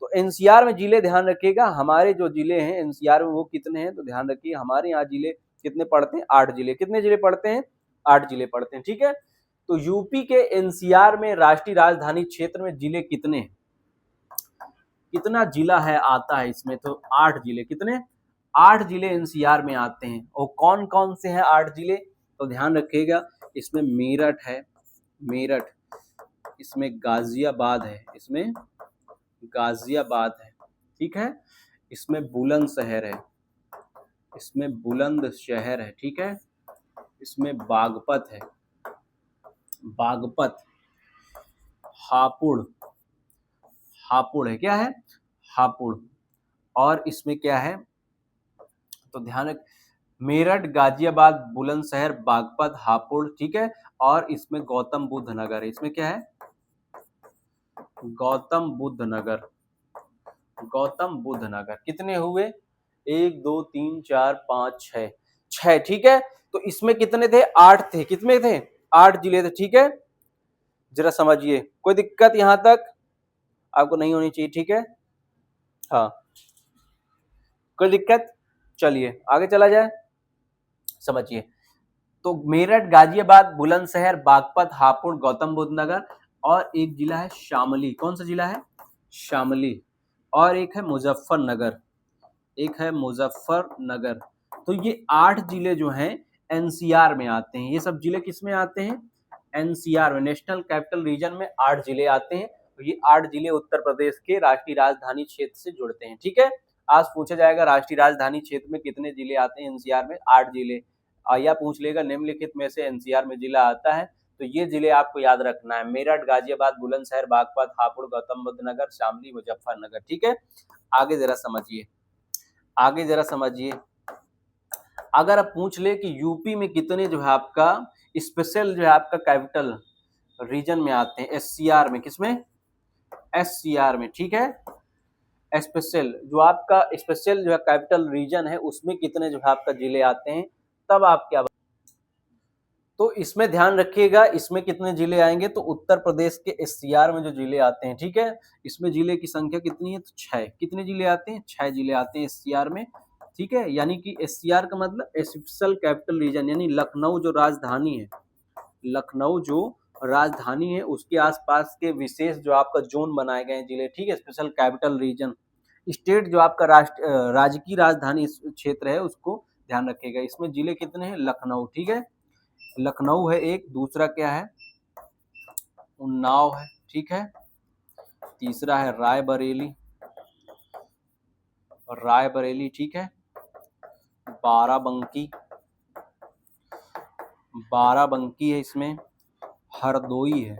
तो एनसीआर में जिले ध्यान रखिएगा, हमारे जो जिले हैं एनसीआर में वो कितने हैं, तो ध्यान रखिए हमारे यहाँ जिले कितने पड़ते हैं, 8 जिले, कितने जिले पड़ते हैं, 8 जिले पड़ते हैं, ठीक है। तो यूपी के एनसीआर में राष्ट्रीय राजधानी क्षेत्र में जिले कितने हैं, कितना जिला है आता है इसमें, तो 8 जिले, कितने, 8 जिले एनसीआर में आते हैं। और कौन कौन से हैं 8 जिले, तो ध्यान रखिएगा इसमें मेरठ है, मेरठ, इसमें गाजियाबाद है, इसमें गाजियाबाद है, ठीक है, इसमें बुलंदशहर है, इसमें बुलंदशहर है, ठीक है, इसमें बागपत है, बागपत, हापुड़, हापुड़ है, क्या है, हापुड़। और इसमें क्या है, तो ध्यान रख, मेरठ, गाजियाबाद, बुलंदशहर, बागपत, हापुड़, ठीक है। और इसमें गौतम बुद्ध नगर है, इसमें क्या है, गौतम बुद्ध नगर, गौतम बुद्ध नगर। कितने हुए, 1 2 3 4 5 6, ठीक है। तो इसमें कितने थे, 8 थे, कितने थे, 8 जिले थे, ठीक है। जरा समझिए, कोई दिक्कत यहां तक आपको नहीं होनी चाहिए, ठीक है, हाँ, कोई दिक्कत, चलिए आगे चला जाए। समझिए। तो मेरठ, गाजियाबाद, बुलंदशहर, बागपत, हापुड़, गौतम बुद्ध नगर और एक जिला है शामली। कौन सा जिला है? शामली। और एक है मुजफ्फरनगर, एक है मुजफ्फरनगर। तो ये 8 जिले जो हैं एनसीआर में आते हैं। ये सब जिले किस में आते हैं? एनसीआर में, नेशनल कैपिटल रीजन में 8 जिले आते हैं। तो ये 8 जिले उत्तर प्रदेश के राष्ट्रीय राजधानी क्षेत्र से जुड़ते हैं। ठीक है, आज पूछा जाएगा राष्ट्रीय राजधानी क्षेत्र में कितने जिले आते हैं एनसीआर में? 8 जिले। या पूछ लेगा निम्नलिखित में से एनसीआर में जिला आता है। तो ये जिले आपको याद रखना है, मेरठ, गाजियाबाद, बुलंदशहर, बागपत, हापुड़, गौतम बुद्ध नगर, शामली, मुजफ्फरनगर। ठीक है, आगे जरा समझिए, आगे जरा समझिए। अगर आप पूछ ले कि यूपी में कितने जो है आपका स्पेशल जो है आपका कैपिटल रीजन में आते हैं, एससीआर में, किसमें? एससीआर में। ठीक है, स्पेशल जो आपका स्पेशल जो है कैपिटल रीजन है उसमें कितने जो है आपका जिले आते हैं, तब आप क्या, तो इसमें ध्यान रखिएगा इसमें कितने जिले आएंगे। तो उत्तर प्रदेश के एससीआर में जो जिले आते हैं, ठीक है, इसमें जिले की संख्या कितनी है? तो 6। कितने जिले आते हैं? 6 जिले आते हैं एससीआर में। ठीक है, यानी कि एससीआर का मतलब स्पेशल कैपिटल रीजन, यानी लखनऊ जो राजधानी है, लखनऊ जो राजधानी है उसके आसपास के विशेष जो आपका जोन बनाए गए हैं जिले। ठीक है, स्पेशल कैपिटल रीजन। स्टेट जो आपका राज्य की राजधानी क्षेत्र है उसको ध्यान रखिएगा। इसमें जिले कितने हैं? लखनऊ। ठीक है, लखनऊ है एक, दूसरा क्या है? उन्नाव है। ठीक है, तीसरा है रायबरेली, रायबरेली। ठीक है, बाराबंकी, बाराबंकी है इसमें, हरदोई है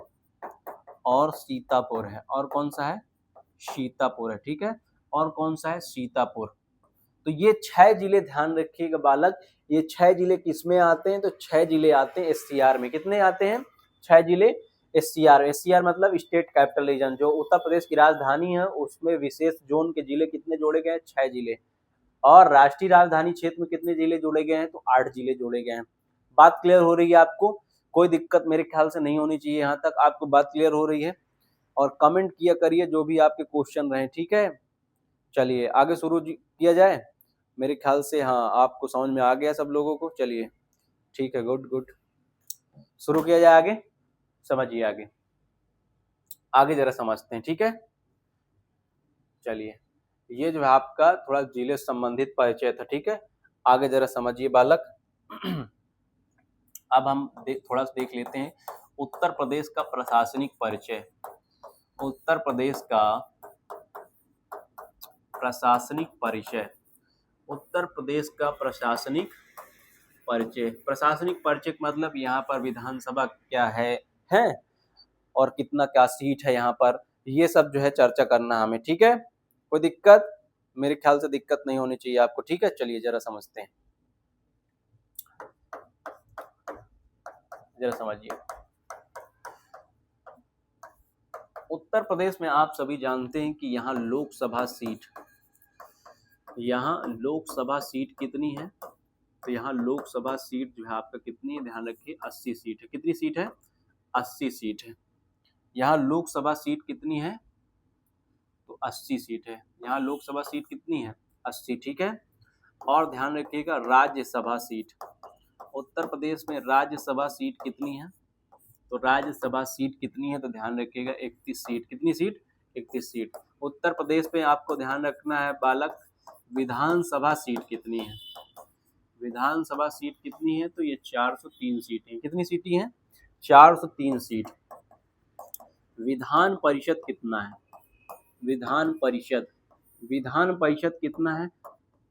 और सीतापुर है। और कौन सा है? सीतापुर है। ठीक है, और कौन सा है? सीतापुर। तो ये 6 जिले ध्यान रखिएगा बालक, ये 6 जिले किसमें आते हैं? तो 6 जिले आते हैं एससीआर में। कितने आते हैं? 6 जिले एससीआर। एससीआर मतलब स्टेट कैपिटल रीजन, जो उत्तर प्रदेश की राजधानी है उसमें विशेष जोन के जिले कितने जोड़े गए हैं? 6 जिले। और राष्ट्रीय राजधानी क्षेत्र में कितने जिले जोड़े गए हैं? तो 8 जिले जोड़े गए हैं। बात क्लियर हो रही है आपको? कोई दिक्कत मेरे ख्याल से नहीं होनी चाहिए, यहाँ तक आपको बात क्लियर हो रही है। और कमेंट किया करिए जो भी आपके क्वेश्चन रहे। ठीक है, चलिए आगे शुरू किया जाए। मेरे ख्याल से हाँ आपको समझ में आ गया सब लोगों को। चलिए ठीक है, गुड गुड, शुरू किया जाए आगे। समझिए आगे, आगे जरा समझते हैं। ठीक है, चलिए ये जो है आपका थोड़ा जिले से संबंधित परिचय था। ठीक है, आगे जरा समझिए बालक। अब हम थोड़ा सा देख लेते हैं उत्तर प्रदेश का प्रशासनिक परिचय। उत्तर प्रदेश का प्रशासनिक परिचय, उत्तर प्रदेश का प्रशासनिक परिचय। प्रशासनिक परिचय मतलब यहाँ पर विधानसभा क्या है और कितना क्या सीट है यहाँ पर, ये सब जो है चर्चा करना हमें। ठीक है, कोई दिक्कत? मेरे ख्याल से दिक्कत नहीं होनी चाहिए आपको। ठीक है, चलिए जरा समझते हैं, जरा समझिए। उत्तर प्रदेश में आप सभी जानते हैं कि यहाँ लोकसभा सीट, यहाँ लोकसभा सीट कितनी है? तो यहाँ लोकसभा सीट जो है आपका कितनी है? ध्यान रखिए 80 सीट है। कितनी सीट है? 80 सीट है। यहाँ लोकसभा सीट कितनी है? तो 80 सीट है। यहाँ लोकसभा सीट कितनी है? 80। ठीक है, और ध्यान रखिएगा राज्यसभा सीट, उत्तर प्रदेश में राज्यसभा सीट कितनी है? तो राज्यसभा सीट कितनी है? तो ध्यान रखिएगा 31 सीट। कितनी सीट? 31 सीट। उत्तर प्रदेश में आपको ध्यान रखना है बालक विधानसभा सीट कितनी है? विधानसभा सीट कितनी है? तो ये 403 सीटें। कितनी सीटें हैं? 403 सीट। विधान परिषद कितना है? विधान परिषद, विधान परिषद कितना है?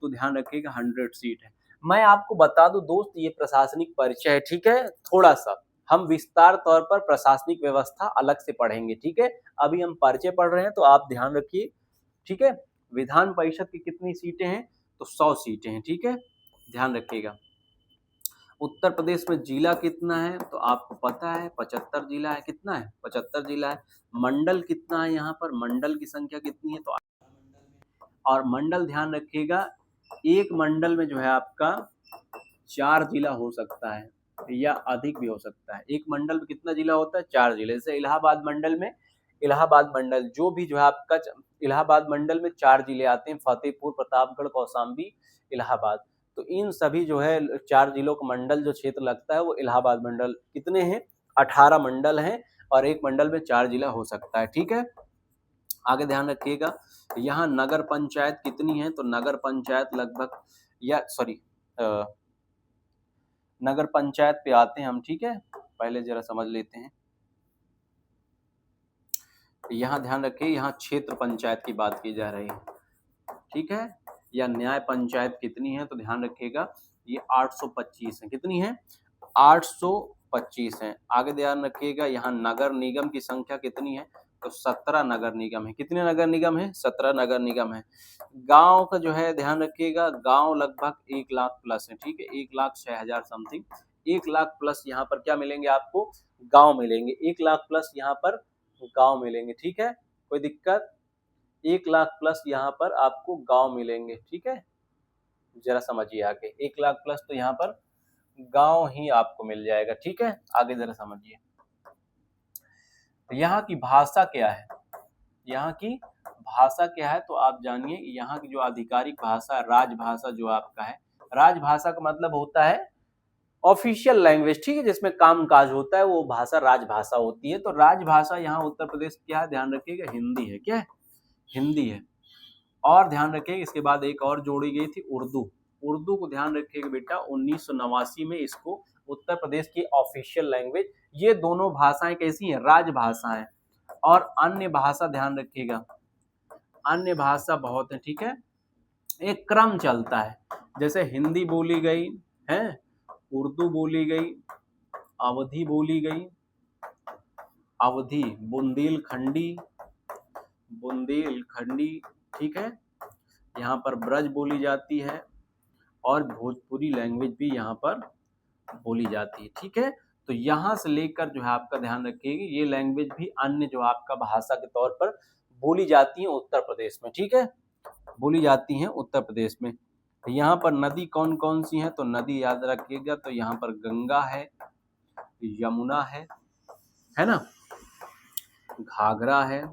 तो ध्यान रखिएगा 100 सीट है। मैं आपको बता दूं दोस्त, ये प्रशासनिक परिचय है। ठीक है, थोड़ा सा हम विस्तार तौर पर प्रशासनिक व्यवस्था अलग से पढ़ेंगे। ठीक है, अभी हम परिचय पढ़ रहे हैं तो आप ध्यान रखिए। ठीक है, विधान परिषद की कितनी सीटें हैं? तो 100 सीटें हैं। ठीक है, ध्यान रखिएगा। उत्तर प्रदेश में जिला कितना है? तो आपको पता है 75 जिला है। कितना है? 75 जिला है। मंडल कितना है? यहाँ पर मंडल की संख्या कितनी है? तो और मंडल ध्यान रखिएगा, एक मंडल में जो है आपका 4 जिला हो सकता है या अधिक भी हो सकता है। एक मंडल में कितना जिला होता है? 4 जिले। जैसे इलाहाबाद मंडल में, इलाहाबाद मंडल जो भी जो है आपका इलाहाबाद मंडल में 4 जिले आते हैं, फतेहपुर, प्रतापगढ़, कौशाम्बी, इलाहाबाद। तो इन सभी जो है 4 जिलों का मंडल जो क्षेत्र लगता है वो इलाहाबाद मंडल। कितने हैं? 18 मंडल हैं और एक मंडल में 4 जिला हो सकता है। ठीक है, आगे ध्यान रखिएगा। यहाँ नगर पंचायत कितनी है? तो नगर पंचायत लगभग नगर पंचायत पे आते हैं हम। ठीक है, पहले जरा समझ लेते हैं। यहाँ ध्यान रखिए, यहाँ क्षेत्र पंचायत की बात की जा रही है। ठीक है, या न्याय पंचायत कितनी है? तो ध्यान रखिएगा ये 825 है। कितनी है? 825 है। आगे ध्यान रखिएगा, यहाँ नगर निगम की संख्या कितनी है? तो 17 नगर निगम है। कितने नगर निगम है? 17 नगर निगम है। गांव का जो है ध्यान रखिएगा, गांव लगभग 1 लाख प्लस है। ठीक है, 1,06,000 समथिंग, 1 लाख प्लस यहाँ पर क्या मिलेंगे आपको? गांव मिलेंगे। 1 लाख प्लस यहाँ पर गांव मिलेंगे। ठीक है, कोई दिक्कत? 1 लाख प्लस यहाँ पर आपको गांव मिलेंगे। ठीक है, जरा समझिए आगे। 1 लाख प्लस तो यहाँ पर गांव ही आपको मिल जाएगा। ठीक है, आगे जरा समझिए। यहाँ की भाषा क्या है? यहाँ की भाषा क्या है? तो आप जानिए, यहाँ की जो आधिकारिक भाषा, राजभाषा जो आपका है, राजभाषा का मतलब होता है ऑफिशियल लैंग्वेज। ठीक है, जिसमें काम काज होता है वो भाषा राजभाषा होती है। तो राजभाषा यहाँ उत्तर प्रदेश क्या है? ध्यान रखिएगा, हिंदी है। क्या है? हिंदी है। और ध्यान रखिएगा इसके बाद एक और जोड़ी गई थी, उर्दू। उर्दू को ध्यान रखिएगा बेटा, 1989 में इसको उत्तर प्रदेश की ऑफिशियल लैंग्वेज। ये दोनों भाषाएं कैसी हैं? राजभाषाएं। और अन्य भाषा ध्यान रखिएगा, अन्य भाषा बहुत है। ठीक है, एक क्रम चलता है, जैसे हिंदी बोली गई है, उर्दू बोली गई, अवधी बोली गई, अवधी, बुंदेलखंडी। ठीक है, यहाँ पर ब्रज बोली जाती है और भोजपुरी लैंग्वेज भी यहाँ पर बोली जाती है। ठीक है, तो यहाँ से लेकर जो है आपका ध्यान रखिएगा, ये लैंग्वेज भी अन्य जो आपका भाषा के तौर पर बोली जाती है उत्तर प्रदेश में। ठीक है, बोली जाती हैं उत्तर प्रदेश में। तो यहाँ पर नदी कौन कौन सी हैं? तो नदी याद रखिएगा, तो यहाँ पर गंगा है, यमुना है ना, घाघरा है,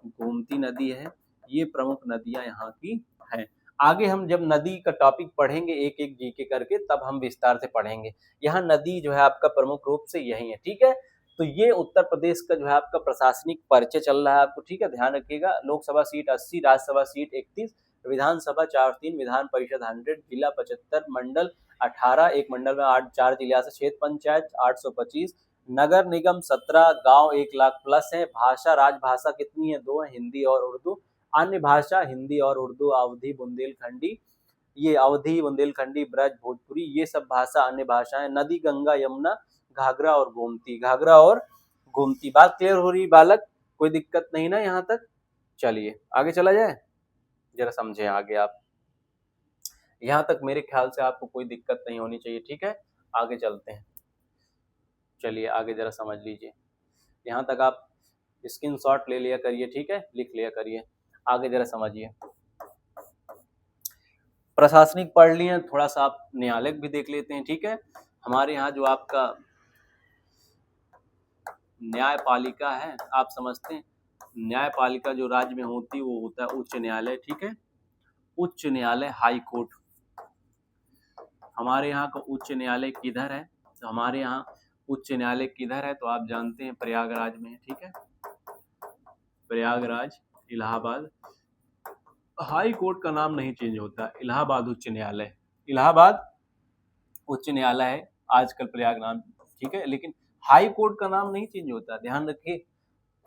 गोमती नदी है। ये प्रमुख नदियां यहाँ की हैं। आगे हम जब नदी का टॉपिक पढ़ेंगे एक एक जीके करके, तब हम विस्तार से पढ़ेंगे। यहाँ नदी जो है आपका प्रमुख रूप से यही है। ठीक है, तो ये उत्तर प्रदेश का जो है आपका प्रशासनिक परिचय चल रहा है आपको। ठीक है, ध्यान रखिएगा। लोकसभा सीट 80, राज्यसभा सीट 31, विधानसभा 43, विधान परिषद 100, जिला 75, मंडल 18, एक मंडल में 4 जिला से, क्षेत्र पंचायत 825, नगर निगम 17, गांव 1 लाख प्लस है। भाषा, राजभाषा कितनी है? 2 है, हिंदी और उर्दू। अन्य भाषा हिंदी और उर्दू, अवधी, बुंदेलखंडी, ये अवधी, बुंदेलखंडी, ब्रज, भोजपुरी, ये सब भाषा अन्य भाषाएं। नदी गंगा, यमुना, घाघरा और गोमती, घाघरा और गोमती। बात क्लियर हो रही बालक? कोई दिक्कत नहीं ना यहाँ तक? चलिए आगे चला जाए, जरा समझे आगे आप। यहाँ तक मेरे ख्याल से आपको कोई दिक्कत नहीं होनी चाहिए। ठीक है, आगे चलते हैं। चलिए आगे जरा समझ लीजिए। यहाँ तक आप स्क्रीनशॉट ले लिया करिए। ठीक है, लिख लिया करिए। आगे जरा समझिए। प्रशासनिक पढ़ लिए, थोड़ा सा आप न्यायालय भी देख लेते हैं। ठीक है, हमारे यहाँ जो आपका न्यायपालिका है, आप समझते हैं न्यायपालिका जो राज्य में होती है वो होता है उच्च न्यायालय। ठीक है, उच्च न्यायालय, हाई कोर्ट। हमारे यहाँ का उच्च न्यायालय किधर है? तो हमारे यहाँ उच्च न्यायालय किधर है? तो आप जानते हैं प्रयागराज में है। ठीक है, प्रयागराज, इलाहाबाद। हाई कोर्ट का नाम नहीं चेंज होता, इलाहाबाद उच्च न्यायालय, इलाहाबाद उच्च न्यायालय है आजकल प्रयागराज। ठीक है, लेकिन हाई कोर्ट का नाम नहीं चेंज होता। ध्यान रखिए,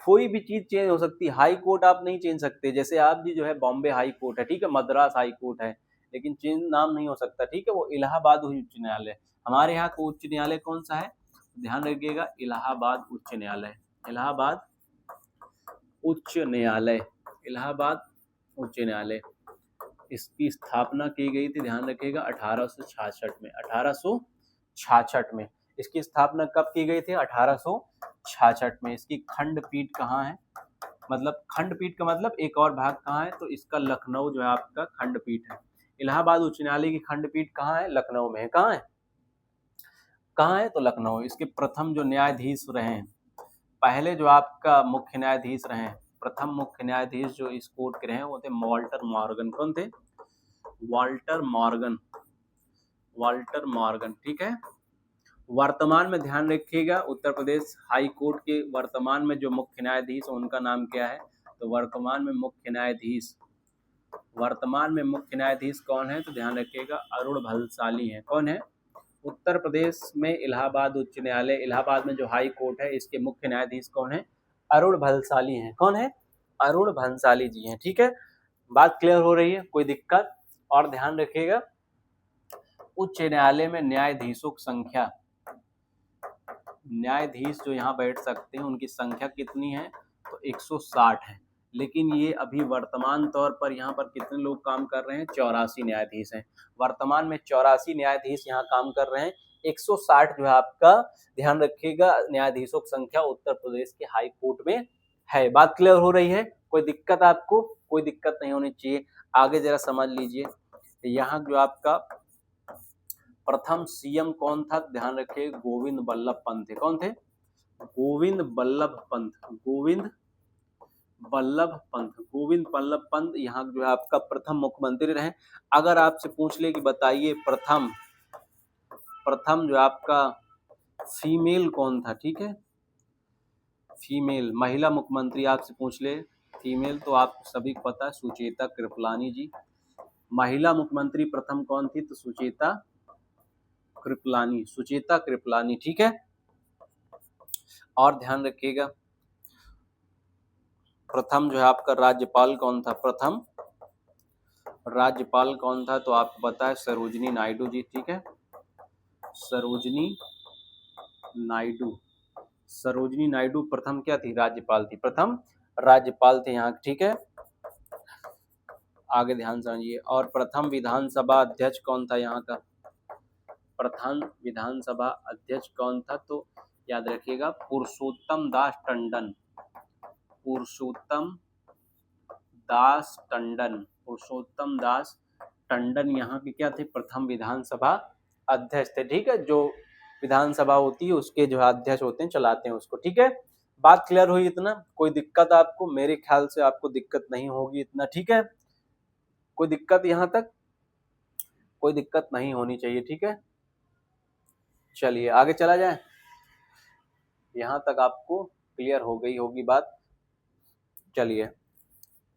कोई भी चीज चेंज हो सकती है, हाई कोर्ट आप नहीं चेंज सकते। जैसे आप भी जो है बॉम्बे हाई कोर्ट है, ठीक है, मद्रास हाई कोर्ट है, लेकिन चेंज नाम नहीं हो सकता। ठीक है, वो इलाहाबाद उच्च न्यायालय। हमारे यहाँ का उच्च न्यायालय कौन सा है? ध्यान रखिएगा, इलाहाबाद उच्च न्यायालय, इलाहाबाद उच्च न्यायालय, इलाहाबाद उच्च न्यायालय। इसकी स्थापना की गई थी, ध्यान रखिएगा, 1866 में। 1866 में इसकी स्थापना कब की गई थी? 1866 में। इसकी खंडपीठ कहाँ है? मतलब खंडपीठ का मतलब एक और भाग कहाँ है? तो इसका लखनऊ जो है आपका खंडपीठ है। इलाहाबाद उच्च न्यायालय की खंडपीठ कहाँ है? लखनऊ में है। कहाँ है? कहाँ है? तो लखनऊ। इसके प्रथम जो न्यायाधीश रहे हैं, पहले जो आपका मुख्य न्यायाधीश रहे हैं, प्रथम मुख्य न्यायाधीश जो इस कोर्ट के रहे हैं वो थे वाल्टर मॉर्गन। कौन थे? Walter Morgan. वाल्टर मॉर्गन, ठीक है। वर्तमान में ध्यान रखिएगा उत्तर प्रदेश हाई कोर्ट के वर्तमान में जो मुख्य न्यायाधीश हैं उनका नाम क्या है? तो वर्तमान में मुख्य न्यायाधीश कौन है? तो ध्यान रखिएगा अरुण भंसाली है। कौन है? उत्तर प्रदेश में इलाहाबाद उच्च न्यायालय, इलाहाबाद में जो हाई कोर्ट है, इसके मुख्य न्यायाधीश कौन है? अरुण भंसाली हैं। कौन है? अरुण भंसाली जी हैं, ठीक है। बात क्लियर हो रही है? कोई दिक्कत? और ध्यान रखिएगा उच्च न्यायालय में न्यायाधीशों की संख्या, न्यायाधीश जो यहाँ बैठ सकते हैं उनकी संख्या कितनी है? तो 160 है। लेकिन ये अभी वर्तमान तौर पर यहाँ पर कितने लोग काम कर रहे हैं? 84 न्यायाधीश हैं। वर्तमान में 84 न्यायाधीश यहाँ काम कर रहे हैं। 160 जो है आपका, ध्यान रखिएगा, न्यायाधीशों की संख्या उत्तर प्रदेश के हाई कोर्ट में है। बात क्लियर हो रही है? कोई दिक्कत आपको? कोई दिक्कत नहीं होनी चाहिए। आगे जरा समझ लीजिए, यहाँ जो आपका प्रथम सीएम कौन था? ध्यान रखिए गोविंद बल्लभ पंत थे। कौन थे? गोविंद बल्लभ पंत। गोविंद बल्लभ पंत यहाँ जो है आपका प्रथम मुख्यमंत्री रहे। अगर आपसे पूछ ले कि बताइए प्रथम जो आपका फीमेल कौन था, ठीक है, फीमेल महिला मुख्यमंत्री आपसे पूछ ले फीमेल, तो आप सभी को पता है सुचेता कृपलानी जी। महिला मुख्यमंत्री प्रथम कौन थी? तो सुचेता कृपलानी, ठीक है। और ध्यान रखिएगा प्रथम जो है आपका राज्यपाल कौन था? प्रथम राज्यपाल कौन था? तो आपको पता है सरोजिनी नायडू जी, ठीक है। सरोजिनी नायडू प्रथम क्या थी? राज्यपाल थी। प्रथम राज्यपाल थे यहाँ, ठीक है। आगे ध्यान समझिए। और प्रथम विधानसभा अध्यक्ष कौन था यहाँ का? प्रथम विधानसभा अध्यक्ष कौन था? तो याद रखिएगा पुरुषोत्तम दास टंडन यहाँ के क्या थे? प्रथम विधानसभा अध्यक्ष थे, ठीक है। जो विधानसभा होती है उसके जो अध्यक्ष होते हैं, चलाते हैं उसको, ठीक है। बात क्लियर हुई इतना? कोई दिक्कत आपको? मेरे ख्याल से आपको दिक्कत नहीं होगी इतना, ठीक है। कोई दिक्कत यहाँ तक? कोई दिक्कत नहीं होनी चाहिए, ठीक है। चलिए आगे चला जाए। यहाँ तक आपको क्लियर हो गई होगी बात। चलिए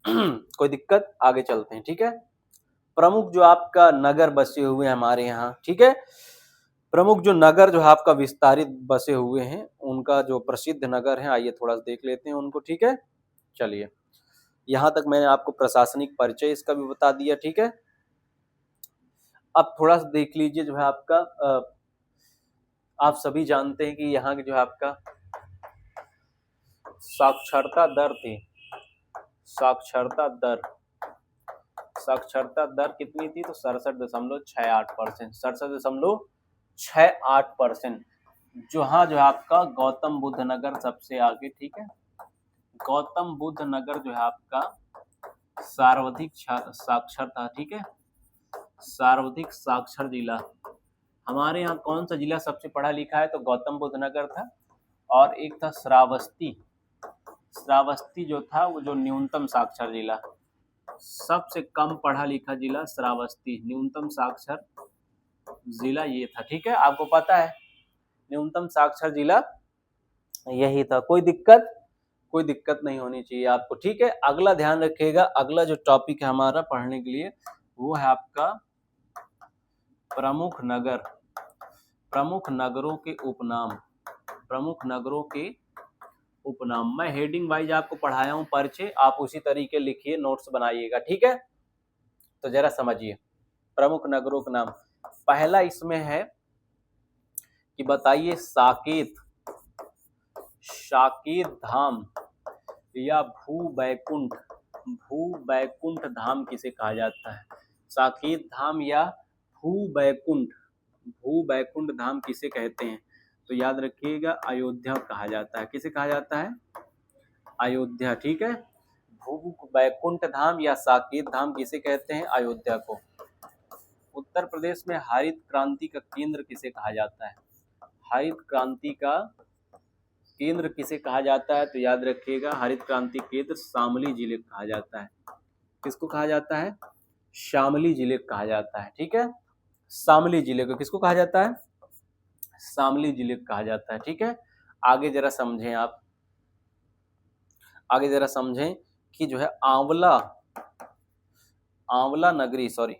कोई दिक्कत? आगे चलते हैं, ठीक है। प्रमुख जो आपका नगर बसे हुए हैं हमारे यहाँ, ठीक है, प्रमुख जो नगर जो है आपका विस्तारित बसे हुए हैं, उनका जो प्रसिद्ध नगर है, आइए थोड़ा सा देख लेते हैं उनको, ठीक है। चलिए यहाँ तक मैंने आपको प्रशासनिक परिचय इसका भी बता दिया, ठीक है। अब थोड़ा सा देख लीजिए जो है आपका आप सभी जानते हैं कि यहाँ की जो है आपका साक्षरता दर कितनी थी? तो 67.68%, 67.68%। जहाँ जो है आपका गौतम बुद्ध नगर सबसे आगे, ठीक है। गौतम बुद्ध नगर जो है आपका सर्वाधिक साक्षर था, ठीक है, सर्वाधिक साक्षर जिला। हमारे यहाँ कौन सा जिला सबसे पढ़ा लिखा है? तो गौतम बुद्ध नगर था। और एक था श्रावस्ती जो था वो जो न्यूनतम साक्षर जिला, सबसे कम पढ़ा लिखा जिला श्रावस्ती, न्यूनतम साक्षर जिला ये था, ठीक है। आपको पता है न्यूनतम साक्षर जिला यही था। कोई दिक्कत नहीं होनी चाहिए आपको, ठीक है। अगला ध्यान रखिएगा, अगला जो टॉपिक है हमारा पढ़ने के लिए वो है आपका प्रमुख नगरों के उपनाम। मैं हेडिंग वाइज आपको पढ़ाया हूं परिचय, आप उसी तरीके लिखिए, नोट्स बनाइएगा, ठीक है। तो जरा समझिए प्रमुख नगरों के नाम। पहला इसमें है कि बताइए साकेत धाम या भू बैकुंठ धाम किसे कहा जाता है? साकेत धाम या भू बैकुंठ धाम किसे कहते हैं? तो याद रखिएगा अयोध्या कहा जाता है। किसे कहा जाता है? अयोध्या, ठीक है। भू बैकुंठ धाम या साकेत धाम किसे कहते हैं? अयोध्या को। उत्तर प्रदेश में हरित क्रांति का केंद्र किसे कहा जाता है? हरित क्रांति का केंद्र किसे कहा जाता है? तो याद रखिएगा हरित क्रांति केंद्र शामली जिले को कहा जाता है। किसको कहा जाता है? शामली जिले को कहा जाता है, ठीक है। शामली जिले को किसको कहा जाता है? शामली जिले को कहा जाता है। ठीक है, आगे जरा समझें आप, आगे जरा समझें कि जो है आंवला, आंवला नगरी, सॉरी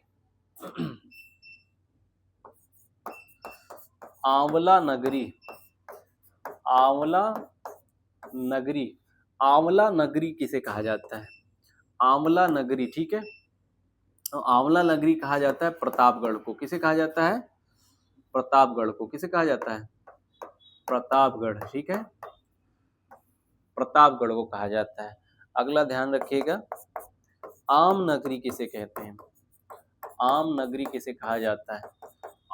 आंवला नगरी, आंवला नगरी, आंवला नगरी किसे कहा जाता है? आंवला नगरी, ठीक है, तो आंवला नगरी कहा जाता है प्रतापगढ़ को। किसे कहा जाता है? प्रतापगढ़ को। किसे कहा जाता है? प्रतापगढ़। ठीक है, प्रतापगढ़ को कहा जाता है। अगला ध्यान रखिएगा, आम नगरी किसे कहते हैं? आम नगरी किसे कहा जाता है?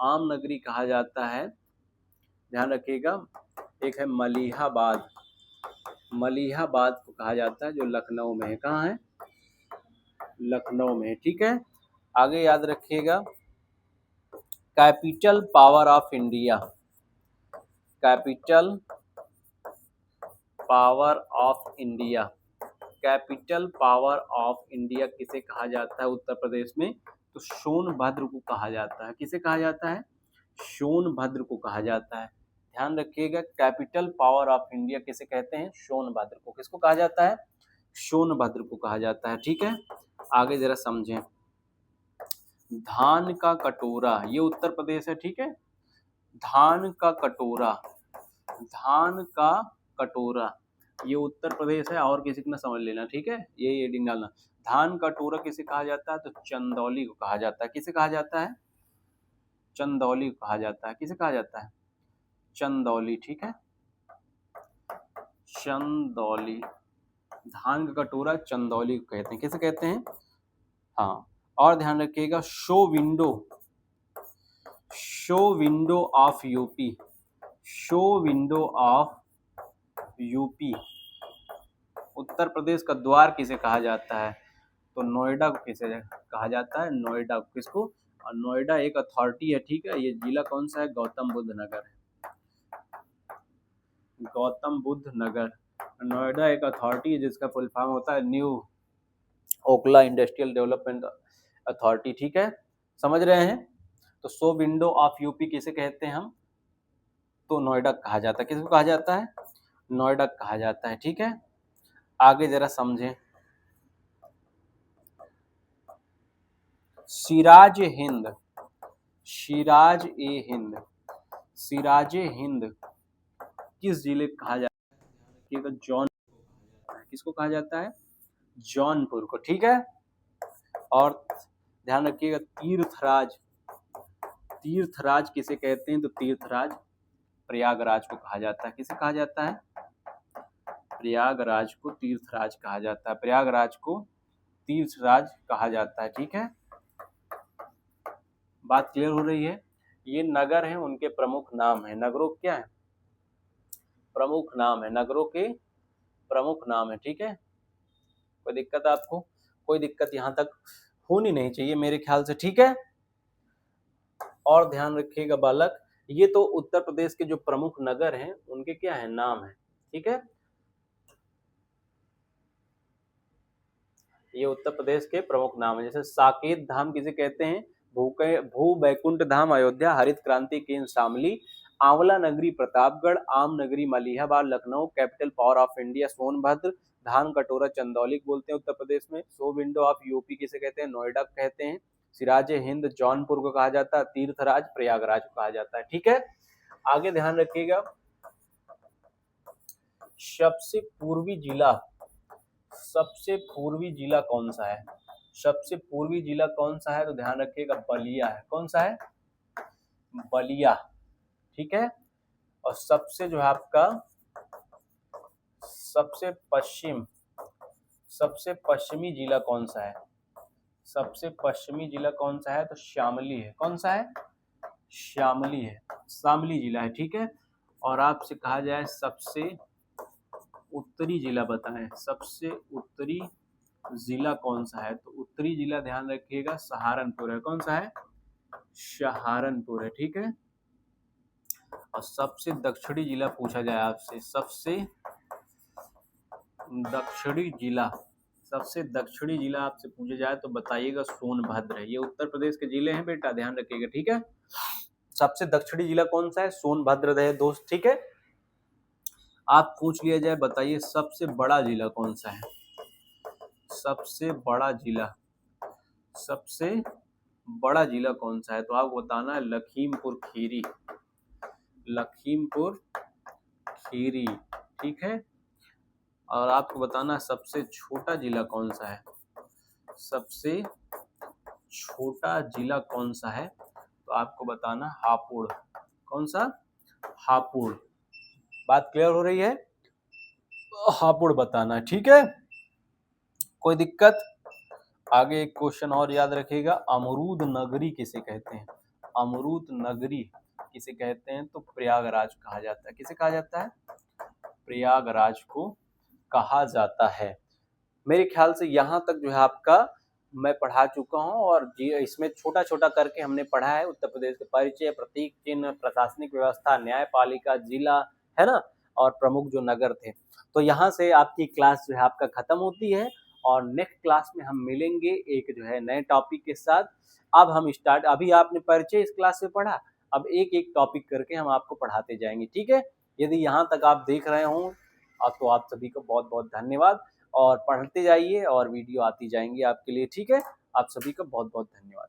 आम नगरी कहा जाता है, ध्यान रखिएगा, एक है मलिहाबाद, मलिहाबाद को कहा जाता है, जो लखनऊ में है। कहाँ है? लखनऊ में। ठीक है, आगे याद रखिएगा, capital power of India, capital power of India, capital power of India किसे कहा जाता है उत्तर प्रदेश में? तो सोनभद्र को कहा जाता है। किसे कहा जाता है? सोनभद्र को कहा जाता है। ध्यान रखिएगा, कैपिटल पावर ऑफ इंडिया किसे कहते हैं? सोनभद्र को। किसको कहा जाता है? सोनभद्र को कहा जाता है। ठीक है, आगे जरा समझें, धान का कटोरा, ये उत्तर प्रदेश है। ठीक है, धान का कटोरा, धान का कटोरा ये उत्तर प्रदेश है, और किसी को ना समझ लेना। ठीक है, ये हेडिंग डालना। धान का कटोरा किसे कहा जाता है? तो चंदौली को कहा जाता है। किसे कहा जाता है? चंदौली को कहा जाता है। किसे कहा जाता है? चंदौली। ठीक है, चंदौली, धान का कटोरा चंदौली को कहते हैं। किसे कहते हैं? हाँ, और ध्यान रखिएगा, show window, show window of UP, show window of UP, Uttar Pradesh का द्वार किसे कहा जाता है? तो नोएडा को किसे कहा जाता है? नोएडा को। किसको? और नोएडा एक अथॉरिटी है। ठीक है, ये जिला कौन सा है? गौतम बुद्ध नगर है, गौतम बुद्ध नगर। नोएडा एक अथॉरिटी है जिसका फुल फॉर्म होता है new Okhla industrial development authority. ठीक है, समझ रहे हैं? तो शो विंडो ऑफ यूपी किसे कहते हैं हम? तो नोएडा कहा जाता है। किसको कहा जाता है? नोएडा कहा जाता है। ठीक है, आगे जरा समझें, सिराज हिंद, सिराज ए हिंद, सिराज ए हिंद किस जिले को कहा जाता है? जौन, किसको कहा जाता है? जौनपुर को। ठीक है, और ध्यान रखिएगा, तीर्थराज, तीर्थराज किसे कहते हैं? तो तीर्थराज प्रयागराज को कहा जाता है। किसे कहा जाता है? प्रयागराज को तीर्थराज कहा जाता है। प्रयागराज को तीर्थराज कहा जाता है। ठीक है, बात क्लियर हो रही है? ये नगर हैं, उनके प्रमुख नाम है। नगरों क्या है? प्रमुख नाम है, नगरों के प्रमुख नाम है। ठीक है, कोई दिक्कत आपको? कोई दिक्कत यहाँ तक होनी नहीं चाहिए मेरे ख्याल से। ठीक है, और ध्यान रखिएगा बालक, ये तो उत्तर प्रदेश के जो प्रमुख नगर हैं उनके क्या है? नाम है। ठीक है, ये उत्तर प्रदेश के प्रमुख नाम है। जैसे साकेत धाम किसे कहते हैं? भू बैकुंठ धाम अयोध्या, हरित क्रांति केंद्र शामली, आंवला नगरी प्रतापगढ़, आम नगरी Malihabad Lucknow, capital power of India Sonbhadra, धान कटोरा चंदौली बोलते हैं उत्तर प्रदेश में, शो विंडो ऑफ यूपी किसे कहते हैं? नोएडा कहते हैं, सिराज हिंद जौनपुर को कहा जाता है, तीर्थराज प्रयागराज को कहा जाता है। ठीक है, आगे ध्यान रखिएगा, सबसे पूर्वी जिला, सबसे पूर्वी जिला कौन सा है? सबसे पूर्वी जिला कौन सा है? तो ध्यान रखिएगा, बलिया है। कौन सा है? बलिया। ठीक है, और सबसे जो है आपका सबसे पश्चिम, सबसे पश्चिमी जिला कौन सा है? सबसे पश्चिमी जिला कौन सा है? तो शामली है। कौन सा है? शामली है, शामली जिला है। ठीक है, और आपसे कहा जाए सबसे उत्तरी जिला बताएं, सबसे उत्तरी जिला कौन सा है? तो उत्तरी जिला ध्यान रखिएगा सहारनपुर है। कौन सा है? सहारनपुर है। ठीक है, और सबसे दक्षिणी जिला पूछा जाए आपसे, सबसे दक्षिणी जिला, सबसे दक्षिणी जिला आपसे पूछा जाए तो बताइएगा सोनभद्र है। ये उत्तर प्रदेश के जिले हैं बेटा, ध्यान रखिएगा, ठीक है। सबसे दक्षिणी जिला कौन सा है? सोनभद्र है दोस्त, ठीक है। आप पूछ लिया जाए, बताइए सबसे बड़ा जिला कौन सा है? सबसे बड़ा जिला, सबसे बड़ा जिला कौन सा है? तो आपको बताना है लखीमपुर खीरी, लखीमपुर खीरी, ठीक है। और आपको बताना है सबसे छोटा जिला कौन सा है? सबसे छोटा जिला कौन सा है? तो आपको बताना हापुड़। कौन सा? हापुड़। बात क्लियर हो रही है? हापुड़ बताना है, ठीक है। कोई दिक्कत? आगे एक क्वेश्चन और याद रखिएगा, अमरूद नगरी किसे कहते हैं? अमरूद नगरी किसे कहते हैं? तो प्रयागराज कहा जाता है। किसे कहा जाता है? प्रयागराज को कहा जाता है। मेरे ख्याल से यहाँ तक जो है आपका मैं पढ़ा चुका हूँ, और इसमें छोटा छोटा करके हमने पढ़ा है उत्तर प्रदेश के परिचय, प्रतीक चिन्ह, प्रशासनिक व्यवस्था, न्यायपालिका, जिला, है ना, और प्रमुख जो नगर थे। तो यहाँ से आपकी क्लास जो है आपका खत्म होती है, और नेक्स्ट क्लास में हम मिलेंगे एक जो है नए टॉपिक के साथ। अब हम स्टार्ट, अभी आपने परिचय इस क्लास में पढ़ा, अब एक एक टॉपिक करके हम आपको पढ़ाते जाएंगे, ठीक है। यदि यहाँ तक आप देख रहे हो तो आप सभी को बहुत बहुत धन्यवाद, और पढ़ते जाइए और वीडियो आती जाएंगी आपके लिए, ठीक है। आप सभी का बहुत बहुत धन्यवाद।